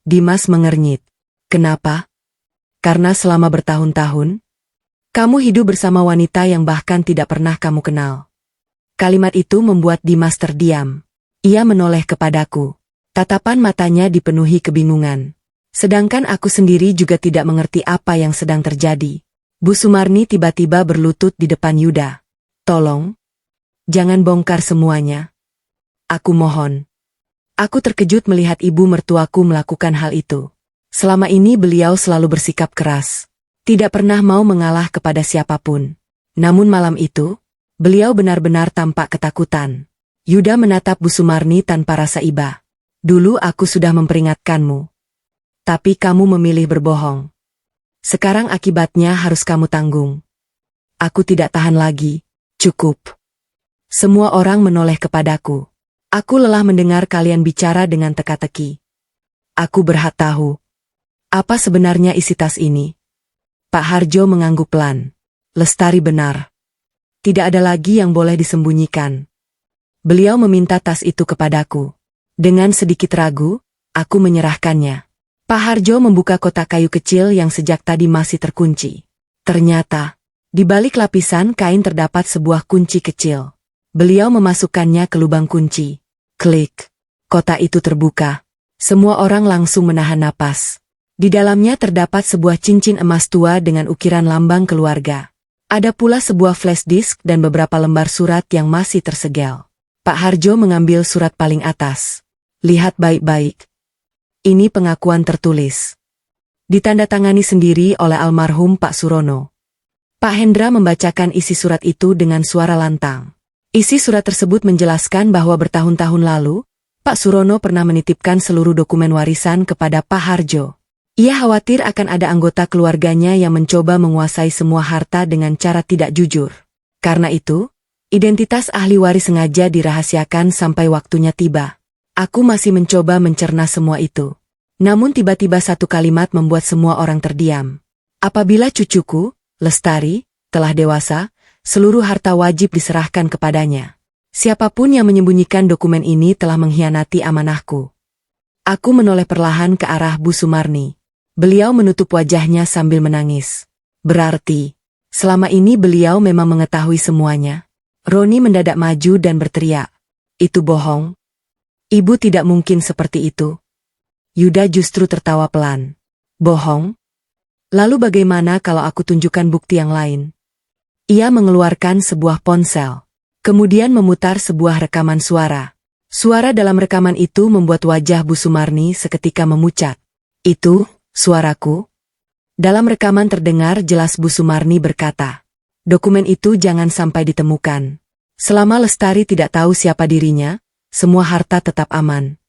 Dimas mengernyit. Kenapa? Karena selama bertahun-tahun, kamu hidup bersama wanita yang bahkan tidak pernah kamu kenal. Kalimat itu membuat Dimas terdiam. Ia menoleh kepadaku. Tatapan matanya dipenuhi kebingungan. Sedangkan aku sendiri juga tidak mengerti apa yang sedang terjadi. Bu Sumarni tiba-tiba berlutut di depan Yuda. Tolong, jangan bongkar semuanya. Aku mohon. Aku terkejut melihat ibu mertuaku melakukan hal itu. Selama ini beliau selalu bersikap keras. Tidak pernah mau mengalah kepada siapapun. Namun malam itu, beliau benar-benar tampak ketakutan. Yuda menatap Bu Sumarni tanpa rasa iba. Dulu aku sudah memperingatkanmu. Tapi kamu memilih berbohong. Sekarang akibatnya harus kamu tanggung. Aku tidak tahan lagi. Cukup. Semua orang menoleh kepadaku. Aku lelah mendengar kalian bicara dengan teka-teki. Aku berhak tahu. Apa sebenarnya isi tas ini? Pak Harjo mengangguk pelan. Lestari benar. Tidak ada lagi yang boleh disembunyikan. Beliau meminta tas itu kepadaku. Dengan sedikit ragu, aku menyerahkannya. Pak Harjo membuka kotak kayu kecil yang sejak tadi masih terkunci. Ternyata, di balik lapisan kain terdapat sebuah kunci kecil. Beliau memasukkannya ke lubang kunci. Klik. Kotak itu terbuka. Semua orang langsung menahan napas. Di dalamnya terdapat sebuah cincin emas tua dengan ukiran lambang keluarga. Ada pula sebuah flash disk dan beberapa lembar surat yang masih tersegel. Pak Harjo mengambil surat paling atas. Lihat baik-baik. Ini pengakuan tertulis. Ditandatangani sendiri oleh almarhum Pak Surono. Pak Hendra membacakan isi surat itu dengan suara lantang. Isi surat tersebut menjelaskan bahwa bertahun-tahun lalu, Pak Surono pernah menitipkan seluruh dokumen warisan kepada Pak Harjo. Ia khawatir akan ada anggota keluarganya yang mencoba menguasai semua harta dengan cara tidak jujur. Karena itu, identitas ahli waris sengaja dirahasiakan sampai waktunya tiba. Aku masih mencoba mencerna semua itu. Namun tiba-tiba satu kalimat membuat semua orang terdiam. Apabila cucuku, Lestari, telah dewasa, seluruh harta wajib diserahkan kepadanya. Siapapun yang menyembunyikan dokumen ini telah mengkhianati amanahku. Aku menoleh perlahan ke arah Bu Sumarni. Beliau menutup wajahnya sambil menangis. Berarti, selama ini beliau memang mengetahui semuanya. Roni mendadak maju dan berteriak. Itu bohong. Ibu tidak mungkin seperti itu. Yuda justru tertawa pelan. Bohong? Lalu bagaimana kalau aku tunjukkan bukti yang lain? Ia mengeluarkan sebuah ponsel. Kemudian memutar sebuah rekaman suara. Suara dalam rekaman itu membuat wajah Bu Sumarni seketika memucat. Itu, suaraku. Dalam rekaman terdengar jelas Bu Sumarni berkata, dokumen itu jangan sampai ditemukan. Selama Lestari tidak tahu siapa dirinya, semua harta tetap aman.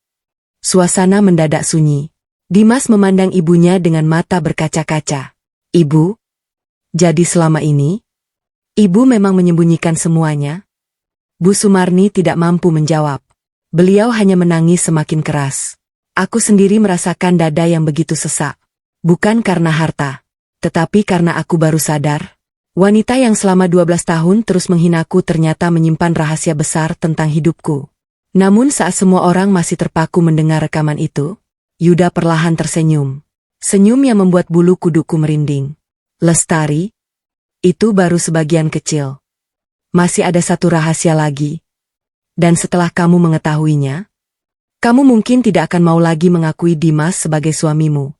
Suasana mendadak sunyi. Dimas memandang ibunya dengan mata berkaca-kaca. Ibu? Jadi selama ini, ibu memang menyembunyikan semuanya? Bu Sumarni tidak mampu menjawab. Beliau hanya menangis semakin keras. Aku sendiri merasakan dada yang begitu sesak. Bukan karena harta, tetapi karena aku baru sadar. Wanita yang selama 12 tahun terus menghinaku ternyata menyimpan rahasia besar tentang hidupku. Namun saat semua orang masih terpaku mendengar rekaman itu, Yuda perlahan tersenyum. Senyum yang membuat bulu kuduku merinding. Lestari? Itu baru sebagian kecil. Masih ada satu rahasia lagi. Dan setelah kamu mengetahuinya, kamu mungkin tidak akan mau lagi mengakui Dimas sebagai suamimu.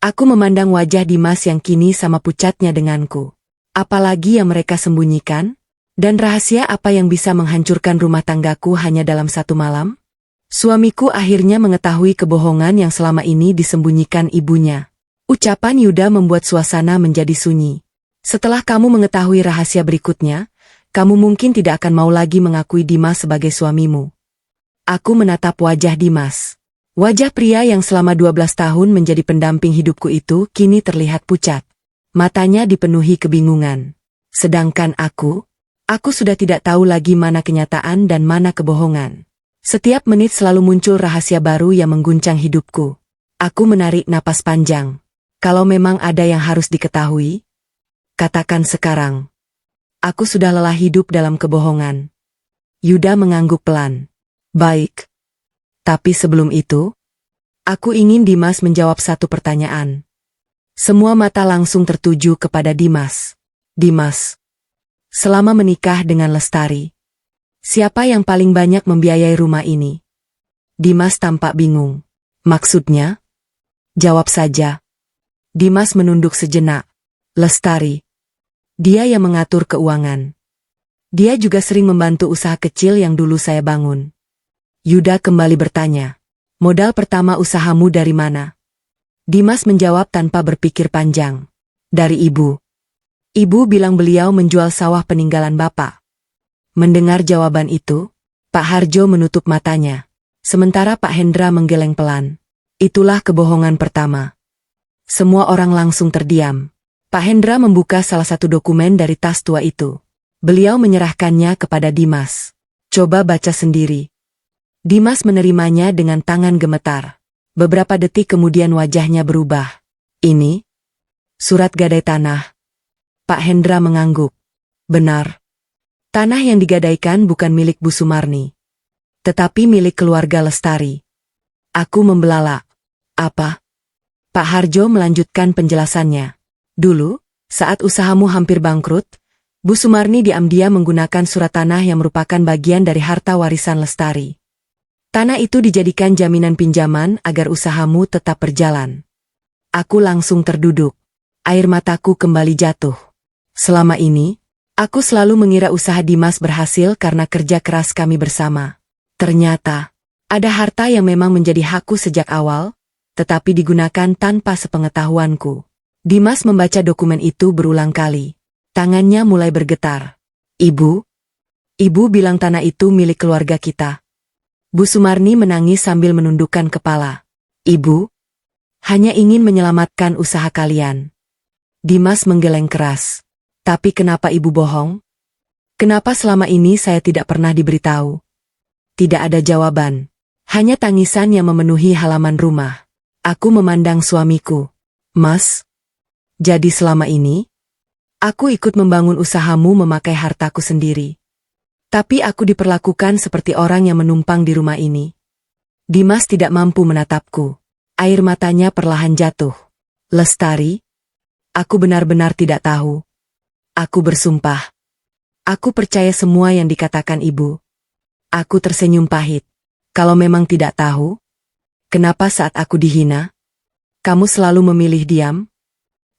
Aku memandang wajah Dimas yang kini sama pucatnya denganku. Apalagi yang mereka sembunyikan? Dan rahasia apa yang bisa menghancurkan rumah tanggaku hanya dalam satu malam? Suamiku akhirnya mengetahui kebohongan yang selama ini disembunyikan ibunya. Ucapan Yuda membuat suasana menjadi sunyi. Setelah kamu mengetahui rahasia berikutnya, kamu mungkin tidak akan mau lagi mengakui Dimas sebagai suamimu. Aku menatap wajah Dimas. Wajah pria yang selama 12 tahun menjadi pendamping hidupku itu kini terlihat pucat. Matanya dipenuhi kebingungan. Sedangkan aku sudah tidak tahu lagi mana kenyataan dan mana kebohongan. Setiap menit selalu muncul rahasia baru yang mengguncang hidupku. Aku menarik napas panjang. Kalau memang ada yang harus diketahui, katakan sekarang. Aku sudah lelah hidup dalam kebohongan. Yuda mengangguk pelan. Baik. Tapi sebelum itu, aku ingin Dimas menjawab satu pertanyaan. Semua mata langsung tertuju kepada Dimas. Dimas, selama menikah dengan Lestari, siapa yang paling banyak membiayai rumah ini? Dimas tampak bingung. Maksudnya? Jawab saja. Dimas menunduk sejenak. Lestari. Dia yang mengatur keuangan. Dia juga sering membantu usaha kecil yang dulu saya bangun. Yuda kembali bertanya. Modal pertama usahamu dari mana? Dimas menjawab tanpa berpikir panjang. Dari ibu. Ibu bilang beliau menjual sawah peninggalan bapak. Mendengar jawaban itu, Pak Harjo menutup matanya. Sementara Pak Hendra menggeleng pelan. Itulah kebohongan pertama. Semua orang langsung terdiam. Pak Hendra membuka salah satu dokumen dari tas tua itu. Beliau menyerahkannya kepada Dimas. Coba baca sendiri. Dimas menerimanya dengan tangan gemetar. Beberapa detik kemudian wajahnya berubah. Ini? Surat gadai tanah. Pak Hendra mengangguk. Benar. Tanah yang digadaikan bukan milik Bu Sumarni. Tetapi milik keluarga Lestari. Aku membelalak. Apa? Pak Harjo melanjutkan penjelasannya. Dulu, saat usahamu hampir bangkrut, Bu Sumarni diam-diam menggunakan surat tanah yang merupakan bagian dari harta warisan Lestari. Tanah itu dijadikan jaminan pinjaman agar usahamu tetap berjalan. Aku langsung terduduk. Air mataku kembali jatuh. Selama ini, aku selalu mengira usaha Dimas berhasil karena kerja keras kami bersama. Ternyata, ada harta yang memang menjadi hakku sejak awal, tetapi digunakan tanpa sepengetahuanku. Dimas membaca dokumen itu berulang kali. Tangannya mulai bergetar. Ibu bilang tanah itu milik keluarga kita. Bu Sumarni menangis sambil menundukkan kepala. Ibu hanya ingin menyelamatkan usaha kalian. Dimas menggeleng keras. Tapi kenapa ibu bohong? Kenapa selama ini saya tidak pernah diberitahu? Tidak ada jawaban. Hanya tangisan yang memenuhi halaman rumah. Aku memandang suamiku. Mas, jadi selama ini, aku ikut membangun usahamu memakai hartaku sendiri. Tapi aku diperlakukan seperti orang yang menumpang di rumah ini. Dimas tidak mampu menatapku. Air matanya perlahan jatuh. Lestari, aku benar-benar tidak tahu. Aku bersumpah. Aku percaya semua yang dikatakan ibu. Aku tersenyum pahit. Kalau memang tidak tahu, kenapa saat aku dihina, kamu selalu memilih diam?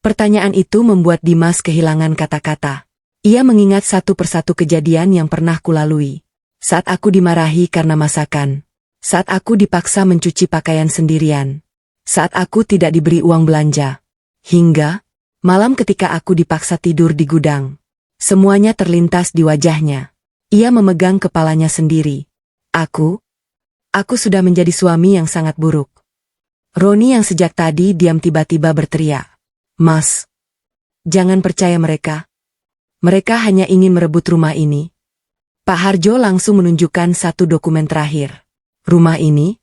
Pertanyaan itu membuat Dimas kehilangan kata-kata. Ia mengingat satu persatu kejadian yang pernah kulalui. Saat aku dimarahi karena masakan. Saat aku dipaksa mencuci pakaian sendirian. Saat aku tidak diberi uang belanja. Hingga malam ketika aku dipaksa tidur di gudang. Semuanya terlintas di wajahnya. Ia memegang kepalanya sendiri. Aku sudah menjadi suami yang sangat buruk. Roni yang sejak tadi diam tiba-tiba berteriak. Mas, jangan percaya mereka. Mereka hanya ingin merebut rumah ini. Pak Harjo langsung menunjukkan satu dokumen terakhir. Rumah ini?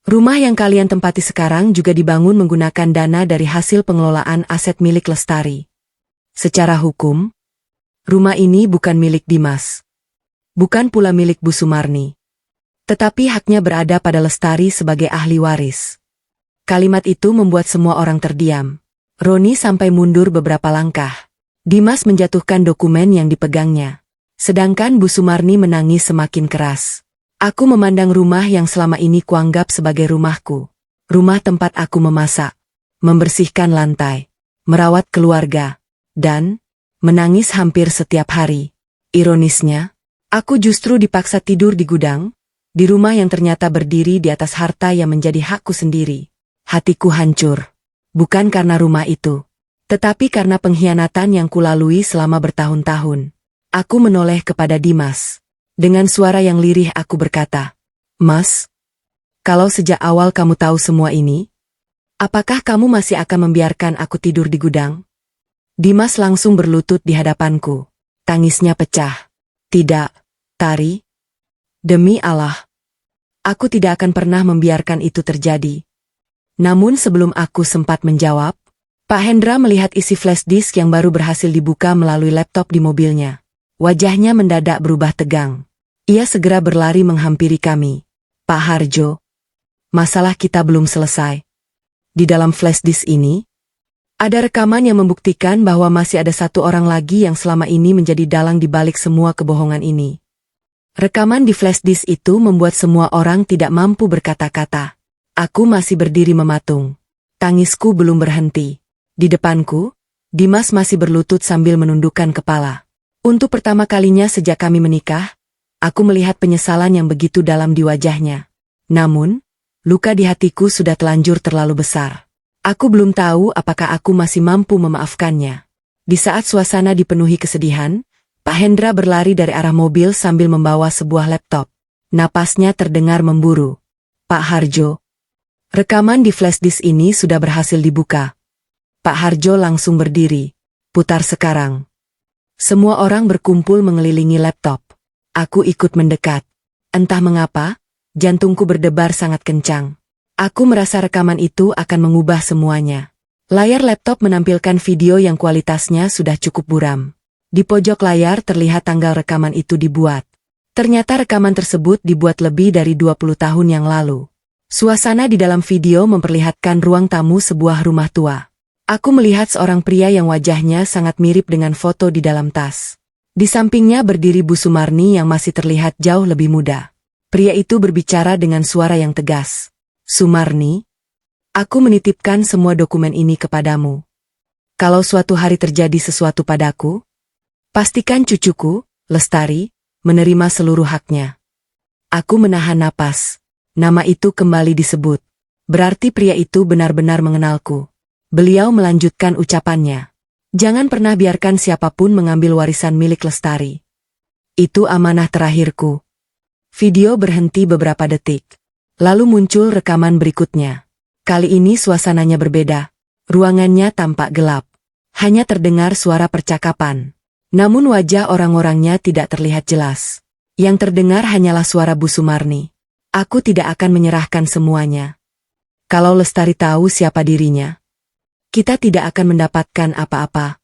Rumah yang kalian tempati sekarang juga dibangun menggunakan dana dari hasil pengelolaan aset milik Lestari. Secara hukum, rumah ini bukan milik Dimas. Bukan pula milik Bu Sumarni. Tetapi haknya berada pada Lestari sebagai ahli waris. Kalimat itu membuat semua orang terdiam. Roni sampai mundur beberapa langkah. Dimas menjatuhkan dokumen yang dipegangnya. Sedangkan Bu Sumarni menangis semakin keras. Aku memandang rumah yang selama ini kuanggap sebagai rumahku. Rumah tempat aku memasak, membersihkan lantai, merawat keluarga, dan menangis hampir setiap hari. Ironisnya, aku justru dipaksa tidur di gudang, di rumah yang ternyata berdiri di atas harta yang menjadi hakku sendiri. Hatiku hancur, bukan karena rumah itu, tetapi karena pengkhianatan yang kulalui selama bertahun-tahun. Aku menoleh kepada Dimas. Dengan suara yang lirih aku berkata, "Mas, kalau sejak awal kamu tahu semua ini, apakah kamu masih akan membiarkan aku tidur di gudang?" Dimas langsung berlutut di hadapanku. Tangisnya pecah. "Tidak, Tari. Demi Allah, aku tidak akan pernah membiarkan itu terjadi." Namun sebelum aku sempat menjawab, Pak Hendra melihat isi flash disk yang baru berhasil dibuka melalui laptop di mobilnya. Wajahnya mendadak berubah tegang. Ia segera berlari menghampiri kami. "Pak Harjo, masalah kita belum selesai. Di dalam flash disk ini, ada rekaman yang membuktikan bahwa masih ada satu orang lagi yang selama ini menjadi dalang di balik semua kebohongan ini." Rekaman di flash disk itu membuat semua orang tidak mampu berkata-kata. Aku masih berdiri mematung. Tangisku belum berhenti. Di depanku, Dimas masih berlutut sambil menundukkan kepala. Untuk pertama kalinya sejak kami menikah, aku melihat penyesalan yang begitu dalam di wajahnya. Namun, luka di hatiku sudah telanjur terlalu besar. Aku belum tahu apakah aku masih mampu memaafkannya. Di saat suasana dipenuhi kesedihan, Pak Hendra berlari dari arah mobil sambil membawa sebuah laptop. Napasnya terdengar memburu. "Pak Harjo, rekaman di flash disk ini sudah berhasil dibuka." Pak Harjo langsung berdiri. "Putar sekarang." Semua orang berkumpul mengelilingi laptop. Aku ikut mendekat. Entah mengapa, jantungku berdebar sangat kencang. Aku merasa rekaman itu akan mengubah semuanya. Layar laptop menampilkan video yang kualitasnya sudah cukup buram. Di pojok layar terlihat tanggal rekaman itu dibuat. Ternyata rekaman tersebut dibuat lebih dari 20 tahun yang lalu. Suasana di dalam video memperlihatkan ruang tamu sebuah rumah tua. Aku melihat seorang pria yang wajahnya sangat mirip dengan foto di dalam tas. Di sampingnya berdiri Bu Sumarni yang masih terlihat jauh lebih muda. Pria itu berbicara dengan suara yang tegas. "Sumarni, aku menitipkan semua dokumen ini kepadamu. Kalau suatu hari terjadi sesuatu padaku, pastikan cucuku, Lestari, menerima seluruh haknya." Aku menahan napas. Nama itu kembali disebut. Berarti pria itu benar-benar mengenalku. Beliau melanjutkan ucapannya. "Jangan pernah biarkan siapapun mengambil warisan milik Lestari. Itu amanah terakhirku." Video berhenti beberapa detik. Lalu muncul rekaman berikutnya. Kali ini suasananya berbeda. Ruangannya tampak gelap. Hanya terdengar suara percakapan. Namun wajah orang-orangnya tidak terlihat jelas. Yang terdengar hanyalah suara Bu Sumarni. "Aku tidak akan menyerahkan semuanya. Kalau Lestari tahu siapa dirinya, kita tidak akan mendapatkan apa-apa."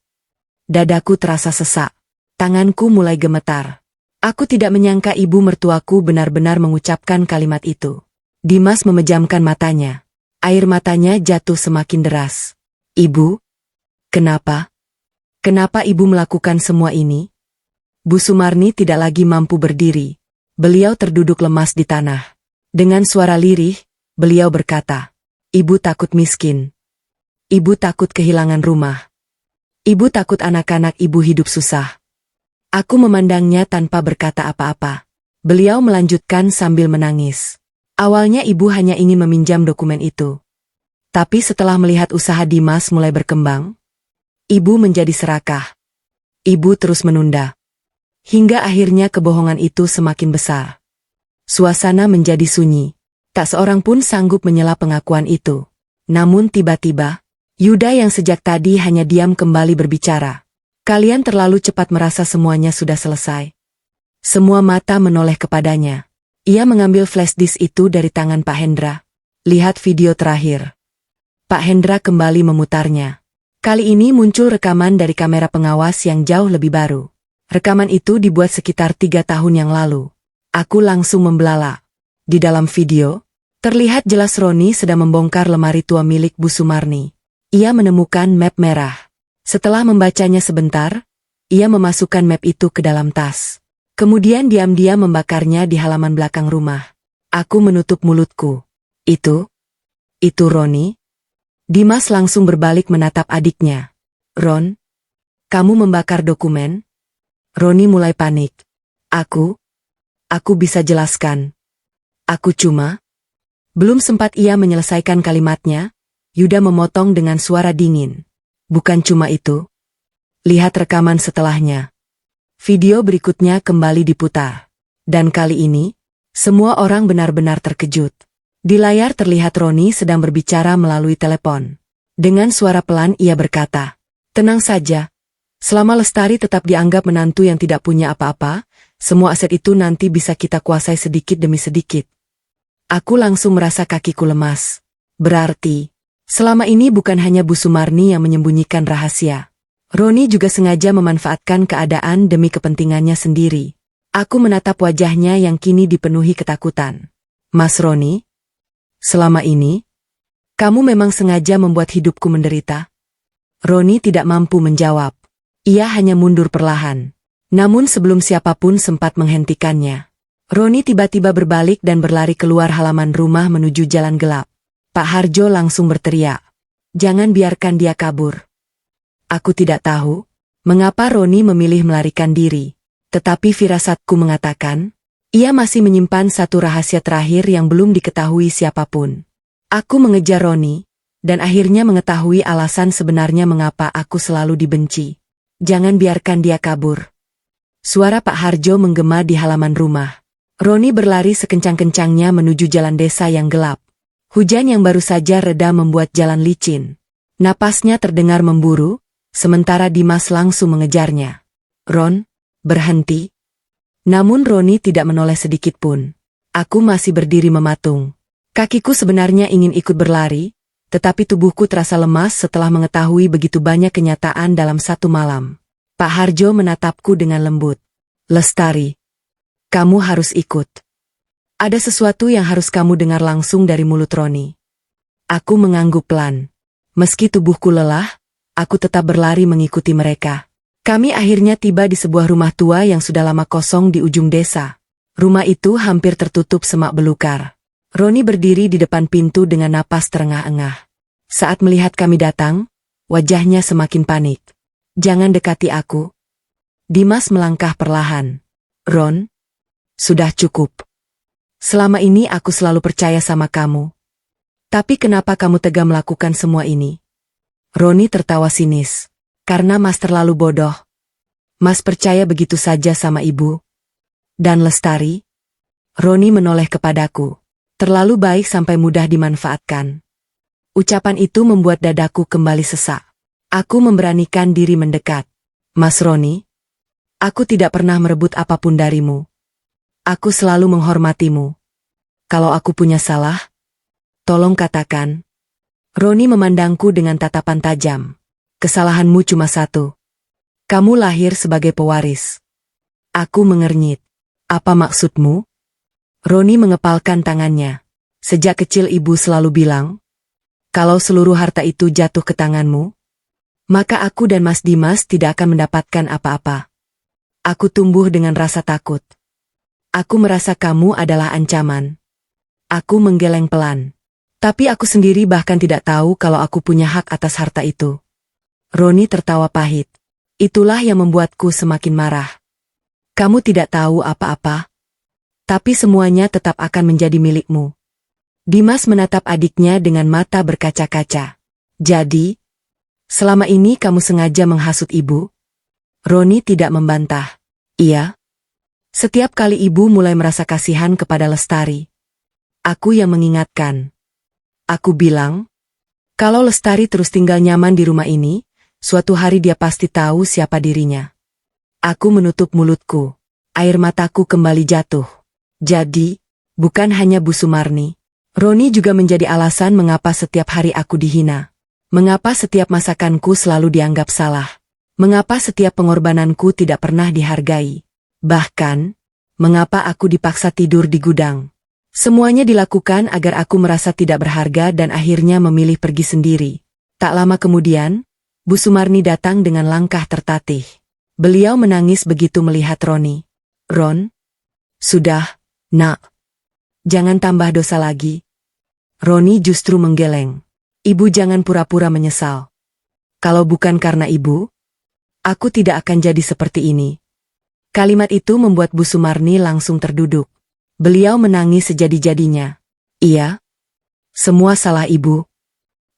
Dadaku terasa sesak. Tanganku mulai gemetar. Aku tidak menyangka ibu mertuaku benar-benar mengucapkan kalimat itu. Dimas memejamkan matanya. Air matanya jatuh semakin deras. "Ibu? Kenapa? Kenapa ibu melakukan semua ini?" Bu Sumarni tidak lagi mampu berdiri. Beliau terduduk lemas di tanah. Dengan suara lirih, beliau berkata, "Ibu takut miskin. Ibu takut kehilangan rumah. Ibu takut anak-anak ibu hidup susah." Aku memandangnya tanpa berkata apa-apa. Beliau melanjutkan sambil menangis. Awalnya ibu hanya ingin meminjam dokumen itu. Tapi setelah melihat usaha Dimas mulai berkembang, ibu menjadi serakah. Ibu terus menunda. Hingga akhirnya kebohongan itu semakin besar. Suasana menjadi sunyi. Tak seorang pun sanggup menyela pengakuan itu. Namun tiba-tiba, Yuda yang sejak tadi hanya diam kembali berbicara. "Kalian terlalu cepat merasa semuanya sudah selesai." Semua mata menoleh kepadanya. Ia mengambil flash disk itu dari tangan Pak Hendra. "Lihat video terakhir." Pak Hendra kembali memutarnya. Kali ini muncul rekaman dari kamera pengawas yang jauh lebih baru. Rekaman itu dibuat sekitar 3 tahun yang lalu. Aku langsung membelalak. Di dalam video, terlihat jelas Roni sedang membongkar lemari tua milik Bu Sumarni. Ia menemukan map merah. Setelah membacanya sebentar, ia memasukkan map itu ke dalam tas. Kemudian diam-diam membakarnya di halaman belakang rumah. Aku menutup mulutku. Itu Roni? Dimas langsung berbalik menatap adiknya. Ron, kamu membakar dokumen? Roni mulai panik. Aku bisa jelaskan. Aku cuma... Belum sempat ia menyelesaikan kalimatnya, Yuda memotong dengan suara dingin. Bukan cuma itu. Lihat rekaman setelahnya. Video berikutnya kembali diputar. Dan kali ini, semua orang benar-benar terkejut. Di layar terlihat Roni sedang berbicara melalui telepon. Dengan suara pelan ia berkata, "Tenang saja. Selama Lestari tetap dianggap menantu yang tidak punya apa-apa, semua aset itu nanti bisa kita kuasai sedikit demi sedikit." Aku langsung merasa kakiku lemas. Berarti, selama ini bukan hanya Bu Sumarni yang menyembunyikan rahasia. Roni juga sengaja memanfaatkan keadaan demi kepentingannya sendiri. Aku menatap wajahnya yang kini dipenuhi ketakutan. "Mas Roni, selama ini, kamu memang sengaja membuat hidupku menderita?" Roni tidak mampu menjawab. Ia hanya mundur perlahan. Namun sebelum siapapun sempat menghentikannya, Roni tiba-tiba berbalik dan berlari keluar halaman rumah menuju jalan gelap. Pak Harjo langsung berteriak, "Jangan biarkan dia kabur." Aku tidak tahu mengapa Roni memilih melarikan diri. Tetapi firasatku mengatakan, ia masih menyimpan satu rahasia terakhir yang belum diketahui siapapun. Aku mengejar Roni, dan akhirnya mengetahui alasan sebenarnya mengapa aku selalu dibenci. "Jangan biarkan dia kabur." Suara Pak Harjo menggema di halaman rumah. Roni berlari sekencang-kencangnya menuju jalan desa yang gelap. Hujan yang baru saja reda membuat jalan licin. Napasnya terdengar memburu, sementara Dimas langsung mengejarnya. "Ron, berhenti." Namun Roni tidak menoleh sedikit pun. Aku masih berdiri mematung. Kakiku sebenarnya ingin ikut berlari, tetapi tubuhku terasa lemas setelah mengetahui begitu banyak kenyataan dalam satu malam. Pak Harjo menatapku dengan lembut. "Lestari, kamu harus ikut. Ada sesuatu yang harus kamu dengar langsung dari mulut Roni." Aku mengangguk pelan. Meski tubuhku lelah, aku tetap berlari mengikuti mereka. Kami akhirnya tiba di sebuah rumah tua yang sudah lama kosong di ujung desa. Rumah itu hampir tertutup semak belukar. Roni berdiri di depan pintu dengan napas terengah-engah. Saat melihat kami datang, wajahnya semakin panik. "Jangan dekati aku." Dimas melangkah perlahan. "Ron, sudah cukup. Selama ini aku selalu percaya sama kamu. Tapi kenapa kamu tega melakukan semua ini?" Roni tertawa sinis. "Karena Mas terlalu bodoh. Mas percaya begitu saja sama ibu. Dan Lestari?" Roni menoleh kepadaku. "Terlalu baik sampai mudah dimanfaatkan." Ucapan itu membuat dadaku kembali sesak. Aku memberanikan diri mendekat. "Mas Roni, aku tidak pernah merebut apapun darimu. Aku selalu menghormatimu. Kalau aku punya salah, tolong katakan." Roni memandangku dengan tatapan tajam. "Kesalahanmu cuma satu. Kamu lahir sebagai pewaris." Aku mengernyit. "Apa maksudmu?" Roni mengepalkan tangannya. "Sejak kecil ibu selalu bilang, kalau seluruh harta itu jatuh ke tanganmu, maka aku dan Mas Dimas tidak akan mendapatkan apa-apa. Aku tumbuh dengan rasa takut. Aku merasa kamu adalah ancaman." Aku menggeleng pelan. "Tapi aku sendiri bahkan tidak tahu kalau aku punya hak atas harta itu." Roni tertawa pahit. "Itulah yang membuatku semakin marah. Kamu tidak tahu apa-apa, tapi semuanya tetap akan menjadi milikmu." Dimas menatap adiknya dengan mata berkaca-kaca. "Jadi, selama ini kamu sengaja menghasut ibu?" Roni tidak membantah. "Iya. Setiap kali ibu mulai merasa kasihan kepada Lestari, aku yang mengingatkan. Aku bilang, kalau Lestari terus tinggal nyaman di rumah ini, suatu hari dia pasti tahu siapa dirinya." Aku menutup mulutku. Air mataku kembali jatuh. Jadi, bukan hanya Bu Sumarni. Roni juga menjadi alasan mengapa setiap hari aku dihina. Mengapa setiap masakanku selalu dianggap salah. Mengapa setiap pengorbananku tidak pernah dihargai. Bahkan, mengapa aku dipaksa tidur di gudang. Semuanya dilakukan agar aku merasa tidak berharga dan akhirnya memilih pergi sendiri. Tak lama kemudian, Bu Sumarni datang dengan langkah tertatih. Beliau menangis begitu melihat Roni. "Ron, sudah, nak. Jangan tambah dosa lagi." Roni justru menggeleng. Ibu jangan pura-pura menyesal. Kalau bukan karena ibu, aku tidak akan jadi seperti ini. Kalimat itu membuat Bu Sumarni langsung terduduk. Beliau menangis sejadi-jadinya. Iya, semua salah ibu.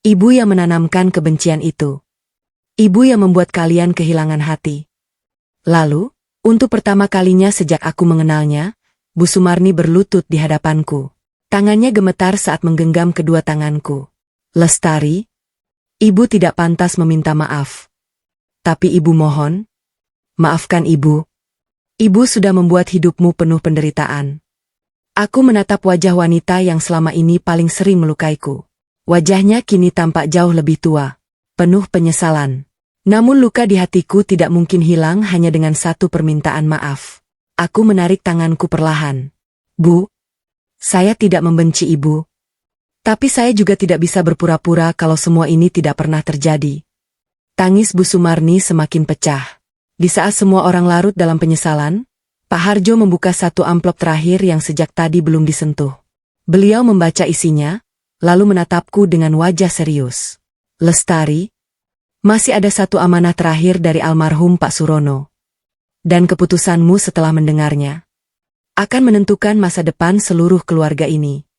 Ibu yang menanamkan kebencian itu. Ibu yang membuat kalian kehilangan hati. Lalu, untuk pertama kalinya sejak aku mengenalnya, Bu Sumarni berlutut di hadapanku. Tangannya gemetar saat menggenggam kedua tanganku. Lestari, ibu tidak pantas meminta maaf. Tapi ibu mohon, maafkan ibu. Ibu sudah membuat hidupmu penuh penderitaan. Aku menatap wajah wanita yang selama ini paling sering melukaiku. Wajahnya kini tampak jauh lebih tua, penuh penyesalan. Namun luka di hatiku tidak mungkin hilang hanya dengan satu permintaan maaf. Aku menarik tanganku perlahan. Bu, saya tidak membenci ibu. Tapi saya juga tidak bisa berpura-pura kalau semua ini tidak pernah terjadi. Tangis Bu Sumarni semakin pecah. Di saat semua orang larut dalam penyesalan, Pak Harjo membuka satu amplop terakhir yang sejak tadi belum disentuh. Beliau membaca isinya, lalu menatapku dengan wajah serius. Lestari, masih ada satu amanah terakhir dari almarhum Pak Surono. Dan keputusanmu setelah mendengarnya akan menentukan masa depan seluruh keluarga ini.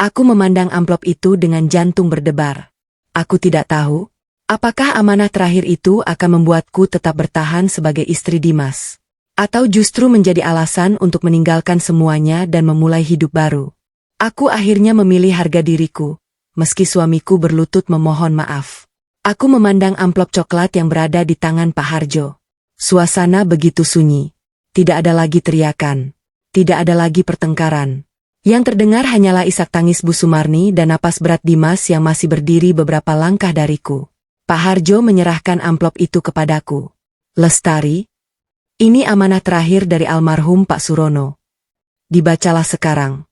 Aku memandang amplop itu dengan jantung berdebar. Aku tidak tahu, apakah amanah terakhir itu akan membuatku tetap bertahan sebagai istri Dimas, atau justru menjadi alasan untuk meninggalkan semuanya dan memulai hidup baru. Aku akhirnya memilih harga diriku, meski suamiku berlutut memohon maaf. Aku memandang amplop coklat yang berada di tangan Pak Harjo. Suasana begitu sunyi. Tidak ada lagi teriakan. Tidak ada lagi pertengkaran. Yang terdengar hanyalah isak tangis Bu Sumarni dan napas berat Dimas yang masih berdiri beberapa langkah dariku. Pak Harjo menyerahkan amplop itu kepadaku. Lestari, ini amanah terakhir dari almarhum Pak Surono. Dibacalah sekarang.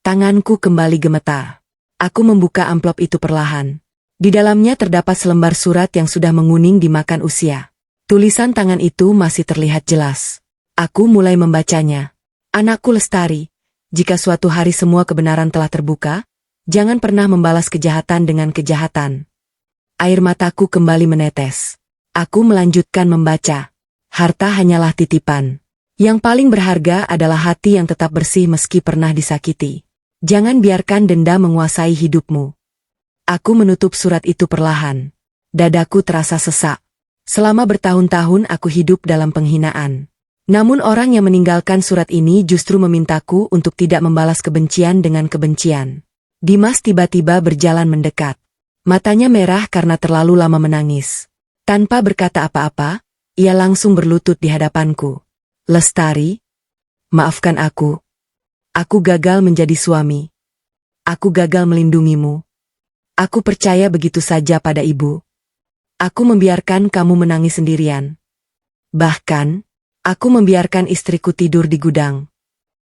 Tanganku kembali gemetar. Aku membuka amplop itu perlahan. Di dalamnya terdapat selembar surat yang sudah menguning dimakan usia. Tulisan tangan itu masih terlihat jelas. Aku mulai membacanya. Anakku Lestari, jika suatu hari semua kebenaran telah terbuka, jangan pernah membalas kejahatan dengan kejahatan. Air mataku kembali menetes. Aku melanjutkan membaca. Harta hanyalah titipan. Yang paling berharga adalah hati yang tetap bersih meski pernah disakiti. Jangan biarkan dendam menguasai hidupmu. Aku menutup surat itu perlahan. Dadaku terasa sesak. Selama bertahun-tahun aku hidup dalam penghinaan. Namun orang yang meninggalkan surat ini justru memintaku untuk tidak membalas kebencian dengan kebencian. Dimas tiba-tiba berjalan mendekat. Matanya merah karena terlalu lama menangis. Tanpa berkata apa-apa, ia langsung berlutut di hadapanku. Lestari, maafkan aku. Aku gagal menjadi suami. Aku gagal melindungimu. Aku percaya begitu saja pada ibu. Aku membiarkan kamu menangis sendirian. Bahkan, aku membiarkan istriku tidur di gudang.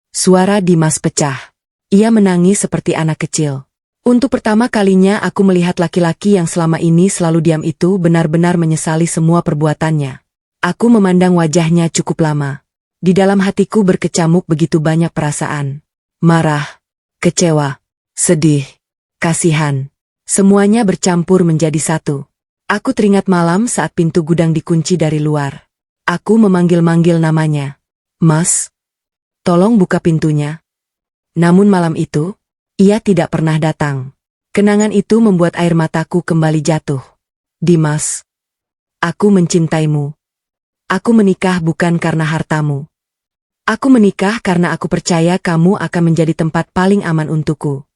Suara Dimas pecah. Ia menangis seperti anak kecil. Untuk pertama kalinya aku melihat laki-laki yang selama ini selalu diam itu benar-benar menyesali semua perbuatannya. Aku memandang wajahnya cukup lama. Di dalam hatiku berkecamuk begitu banyak perasaan. Marah, kecewa, sedih, kasihan. Semuanya bercampur menjadi satu. Aku teringat malam saat pintu gudang dikunci dari luar. Aku memanggil-manggil namanya. Mas, tolong buka pintunya. Namun malam itu, ia tidak pernah datang. Kenangan itu membuat air mataku kembali jatuh. Dimas, aku mencintaimu. Aku menikah bukan karena hartamu. Aku menikah karena aku percaya kamu akan menjadi tempat paling aman untukku.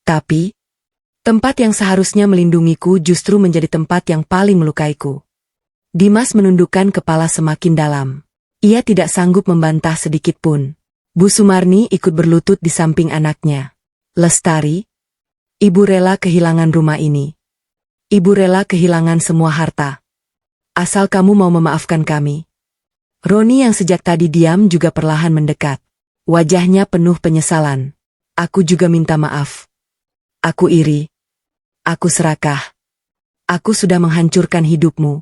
Tapi, tempat yang seharusnya melindungiku justru menjadi tempat yang paling melukaiku. Dimas menundukkan kepala semakin dalam. Ia tidak sanggup membantah sedikit pun. Bu Sumarni ikut berlutut di samping anaknya. Lestari, ibu rela kehilangan rumah ini. Ibu rela kehilangan semua harta. Asal kamu mau memaafkan kami. Roni yang sejak tadi diam juga perlahan mendekat. Wajahnya penuh penyesalan. Aku juga minta maaf. Aku iri. Aku serakah. Aku sudah menghancurkan hidupmu.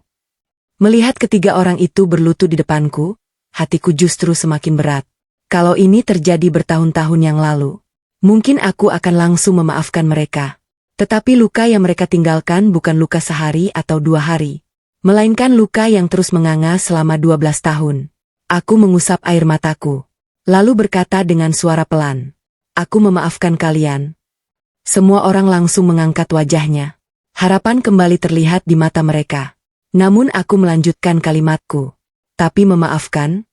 Melihat ketiga orang itu berlutut di depanku, hatiku justru semakin berat. Kalau ini terjadi bertahun-tahun yang lalu, mungkin aku akan langsung memaafkan mereka. Tetapi luka yang mereka tinggalkan bukan luka sehari atau 2 hari, melainkan luka yang terus menganga selama 12 tahun. Aku mengusap air mataku, lalu berkata dengan suara pelan, "Aku memaafkan kalian." Semua orang langsung mengangkat wajahnya. Harapan kembali terlihat di mata mereka. Namun aku melanjutkan kalimatku. Tapi memaafkan?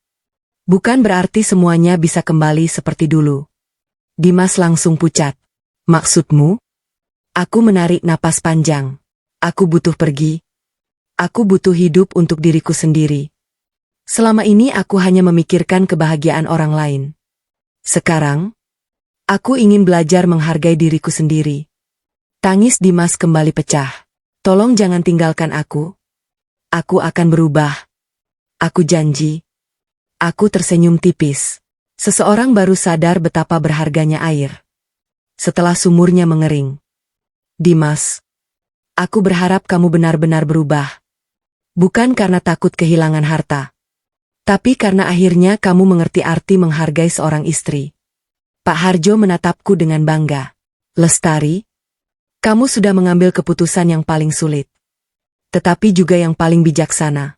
Bukan berarti semuanya bisa kembali seperti dulu. Dimas langsung pucat. Maksudmu? Aku menarik napas panjang. Aku butuh pergi. Aku butuh hidup untuk diriku sendiri. Selama ini aku hanya memikirkan kebahagiaan orang lain. Sekarang, aku ingin belajar menghargai diriku sendiri. Tangis Dimas kembali pecah. Tolong jangan tinggalkan aku. Aku akan berubah. Aku janji. Aku tersenyum tipis. Seseorang baru sadar betapa berharganya air setelah sumurnya mengering. Dimas, aku berharap kamu benar-benar berubah. Bukan karena takut kehilangan harta, tapi karena akhirnya kamu mengerti arti menghargai seorang istri. Pak Harjo menatapku dengan bangga. Lestari, kamu sudah mengambil keputusan yang paling sulit, tetapi juga yang paling bijaksana.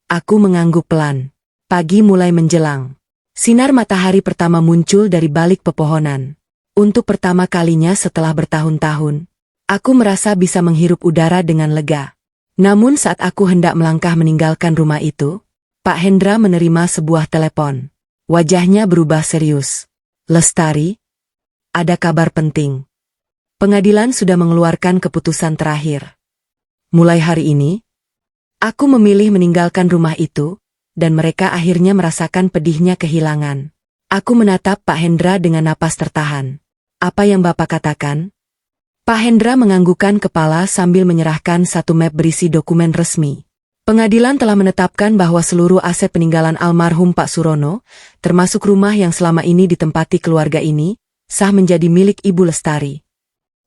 Aku mengangguk pelan. Pagi mulai menjelang. Sinar matahari pertama muncul dari balik pepohonan. Untuk pertama kalinya setelah bertahun-tahun, aku merasa bisa menghirup udara dengan lega. Namun saat aku hendak melangkah meninggalkan rumah itu, Pak Hendra menerima sebuah telepon. Wajahnya berubah serius. Lestari, ada kabar penting. Pengadilan sudah mengeluarkan keputusan terakhir. Mulai hari ini, aku memilih meninggalkan rumah itu, dan mereka akhirnya merasakan pedihnya kehilangan. Aku menatap Pak Hendra dengan napas tertahan. Apa yang Bapak katakan? Pak Hendra menganggukkan kepala sambil menyerahkan satu map berisi dokumen resmi. Pengadilan telah menetapkan bahwa seluruh aset peninggalan almarhum Pak Surono, termasuk rumah yang selama ini ditempati keluarga ini, sah menjadi milik Ibu Lestari.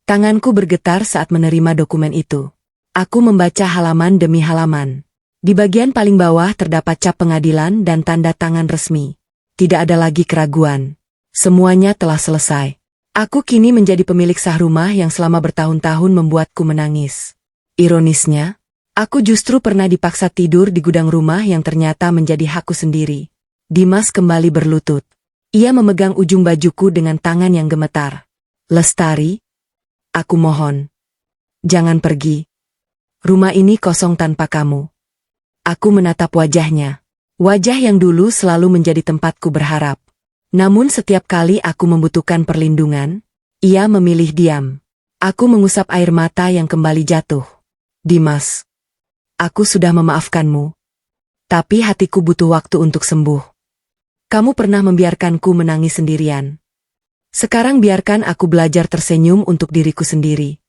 Tanganku bergetar saat menerima dokumen itu. Aku membaca halaman demi halaman. Di bagian paling bawah terdapat cap pengadilan dan tanda tangan resmi. Tidak ada lagi keraguan. Semuanya telah selesai. Aku kini menjadi pemilik sah rumah yang selama bertahun-tahun membuatku menangis. Ironisnya, aku justru pernah dipaksa tidur di gudang rumah yang ternyata menjadi hakku sendiri. Dimas kembali berlutut. Ia memegang ujung bajuku dengan tangan yang gemetar. Lestari, aku mohon, jangan pergi. Rumah ini kosong tanpa kamu. Aku menatap wajahnya. Wajah yang dulu selalu menjadi tempatku berharap. Namun setiap kali aku membutuhkan perlindungan, ia memilih diam. Aku mengusap air mata yang kembali jatuh. Dimas, aku sudah memaafkanmu. Tapi hatiku butuh waktu untuk sembuh. Kamu pernah membiarkanku menangis sendirian. Sekarang biarkan aku belajar tersenyum untuk diriku sendiri.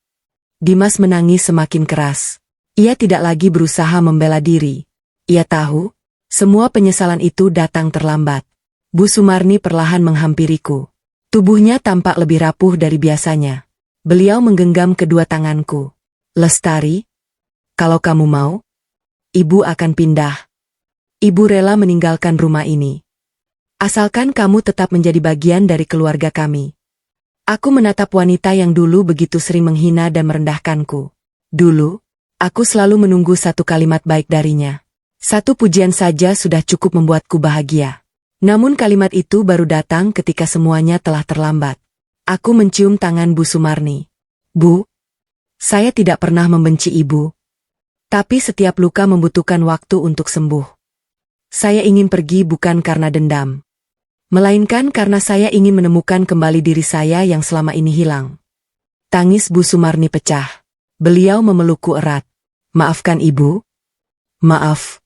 Dimas menangis semakin keras. Ia tidak lagi berusaha membela diri. Ia tahu, semua penyesalan itu datang terlambat. Bu Sumarni perlahan menghampiriku. Tubuhnya tampak lebih rapuh dari biasanya. Beliau menggenggam kedua tanganku. Lestari, kalau kamu mau, Ibu akan pindah. Ibu rela meninggalkan rumah ini. Asalkan kamu tetap menjadi bagian dari keluarga kami. Aku menatap wanita yang dulu begitu sering menghina dan merendahkanku. Dulu, aku selalu menunggu satu kalimat baik darinya. Satu pujian saja sudah cukup membuatku bahagia. Namun kalimat itu baru datang ketika semuanya telah terlambat. Aku mencium tangan Bu Sumarni. Bu, saya tidak pernah membenci Ibu. Tapi setiap luka membutuhkan waktu untuk sembuh. Saya ingin pergi bukan karena dendam, melainkan karena saya ingin menemukan kembali diri saya yang selama ini hilang. Tangis Bu Sumarni pecah. Beliau memelukku erat. Maafkan Ibu. Maaf.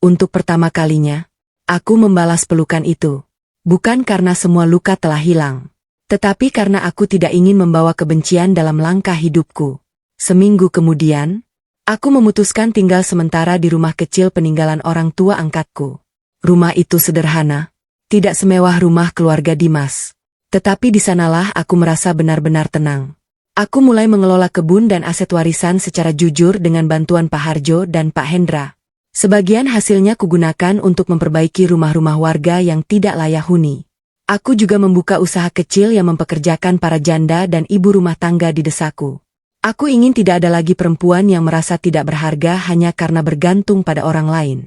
Untuk pertama kalinya, aku membalas pelukan itu. Bukan karena semua luka telah hilang, tetapi karena aku tidak ingin membawa kebencian dalam langkah hidupku. Seminggu kemudian, aku memutuskan tinggal sementara di rumah kecil peninggalan orang tua angkatku. Rumah itu sederhana, tidak semewah rumah keluarga Dimas. Tetapi di sanalah aku merasa benar-benar tenang. Aku mulai mengelola kebun dan aset warisan secara jujur dengan bantuan Pak Harjo dan Pak Hendra. Sebagian hasilnya kugunakan untuk memperbaiki rumah-rumah warga yang tidak layak huni. Aku juga membuka usaha kecil yang mempekerjakan para janda dan ibu rumah tangga di desaku. Aku ingin tidak ada lagi perempuan yang merasa tidak berharga hanya karena bergantung pada orang lain.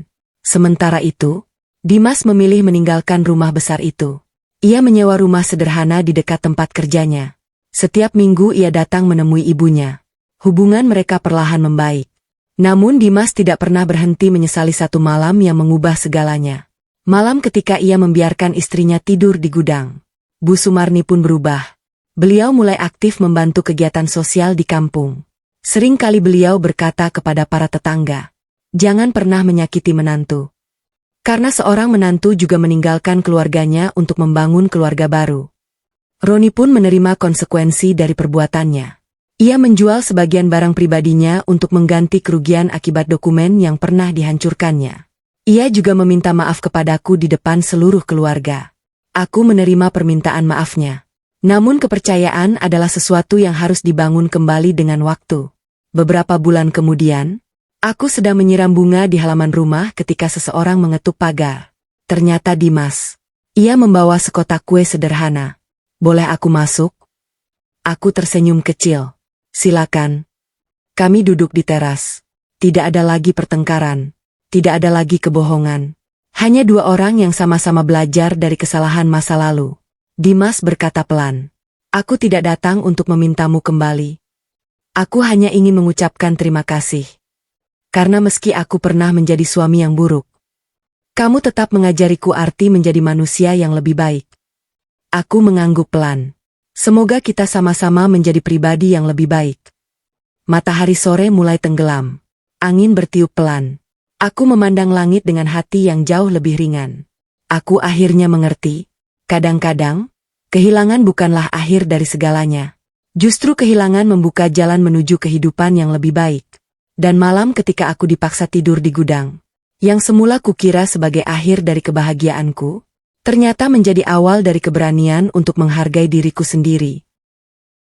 Sementara itu, Dimas memilih meninggalkan rumah besar itu. Ia menyewa rumah sederhana di dekat tempat kerjanya. Setiap minggu ia datang menemui ibunya. Hubungan mereka perlahan membaik. Namun Dimas tidak pernah berhenti menyesali satu malam yang mengubah segalanya. Malam ketika ia membiarkan istrinya tidur di gudang. Bu Sumarni pun berubah. Beliau mulai aktif membantu kegiatan sosial di kampung. Sering kali beliau berkata kepada para tetangga, "Jangan pernah menyakiti menantu." Karena seorang menantu juga meninggalkan keluarganya untuk membangun keluarga baru. Roni pun menerima konsekuensi dari perbuatannya. Ia menjual sebagian barang pribadinya untuk mengganti kerugian akibat dokumen yang pernah dihancurkannya. Ia juga meminta maaf kepadaku di depan seluruh keluarga. Aku menerima permintaan maafnya. Namun kepercayaan adalah sesuatu yang harus dibangun kembali dengan waktu. Beberapa bulan kemudian, aku sedang menyiram bunga di halaman rumah ketika seseorang mengetuk pagar. Ternyata Dimas. Ia membawa sekotak kue sederhana. "Boleh aku masuk?" Aku tersenyum kecil. "Silakan." Kami duduk di teras. Tidak ada lagi pertengkaran. Tidak ada lagi kebohongan. Hanya dua orang yang sama-sama belajar dari kesalahan masa lalu. Dimas berkata pelan, "Aku tidak datang untuk memintamu kembali. Aku hanya ingin mengucapkan terima kasih. Karena meski aku pernah menjadi suami yang buruk, kamu tetap mengajariku arti menjadi manusia yang lebih baik." Aku mengangguk pelan. "Semoga kita sama-sama menjadi pribadi yang lebih baik." Matahari sore mulai tenggelam. Angin bertiup pelan. Aku memandang langit dengan hati yang jauh lebih ringan. Aku akhirnya mengerti. Kadang-kadang, kehilangan bukanlah akhir dari segalanya. Justru kehilangan membuka jalan menuju kehidupan yang lebih baik. Dan malam ketika aku dipaksa tidur di gudang, yang semula kukira sebagai akhir dari kebahagiaanku, ternyata menjadi awal dari keberanian untuk menghargai diriku sendiri.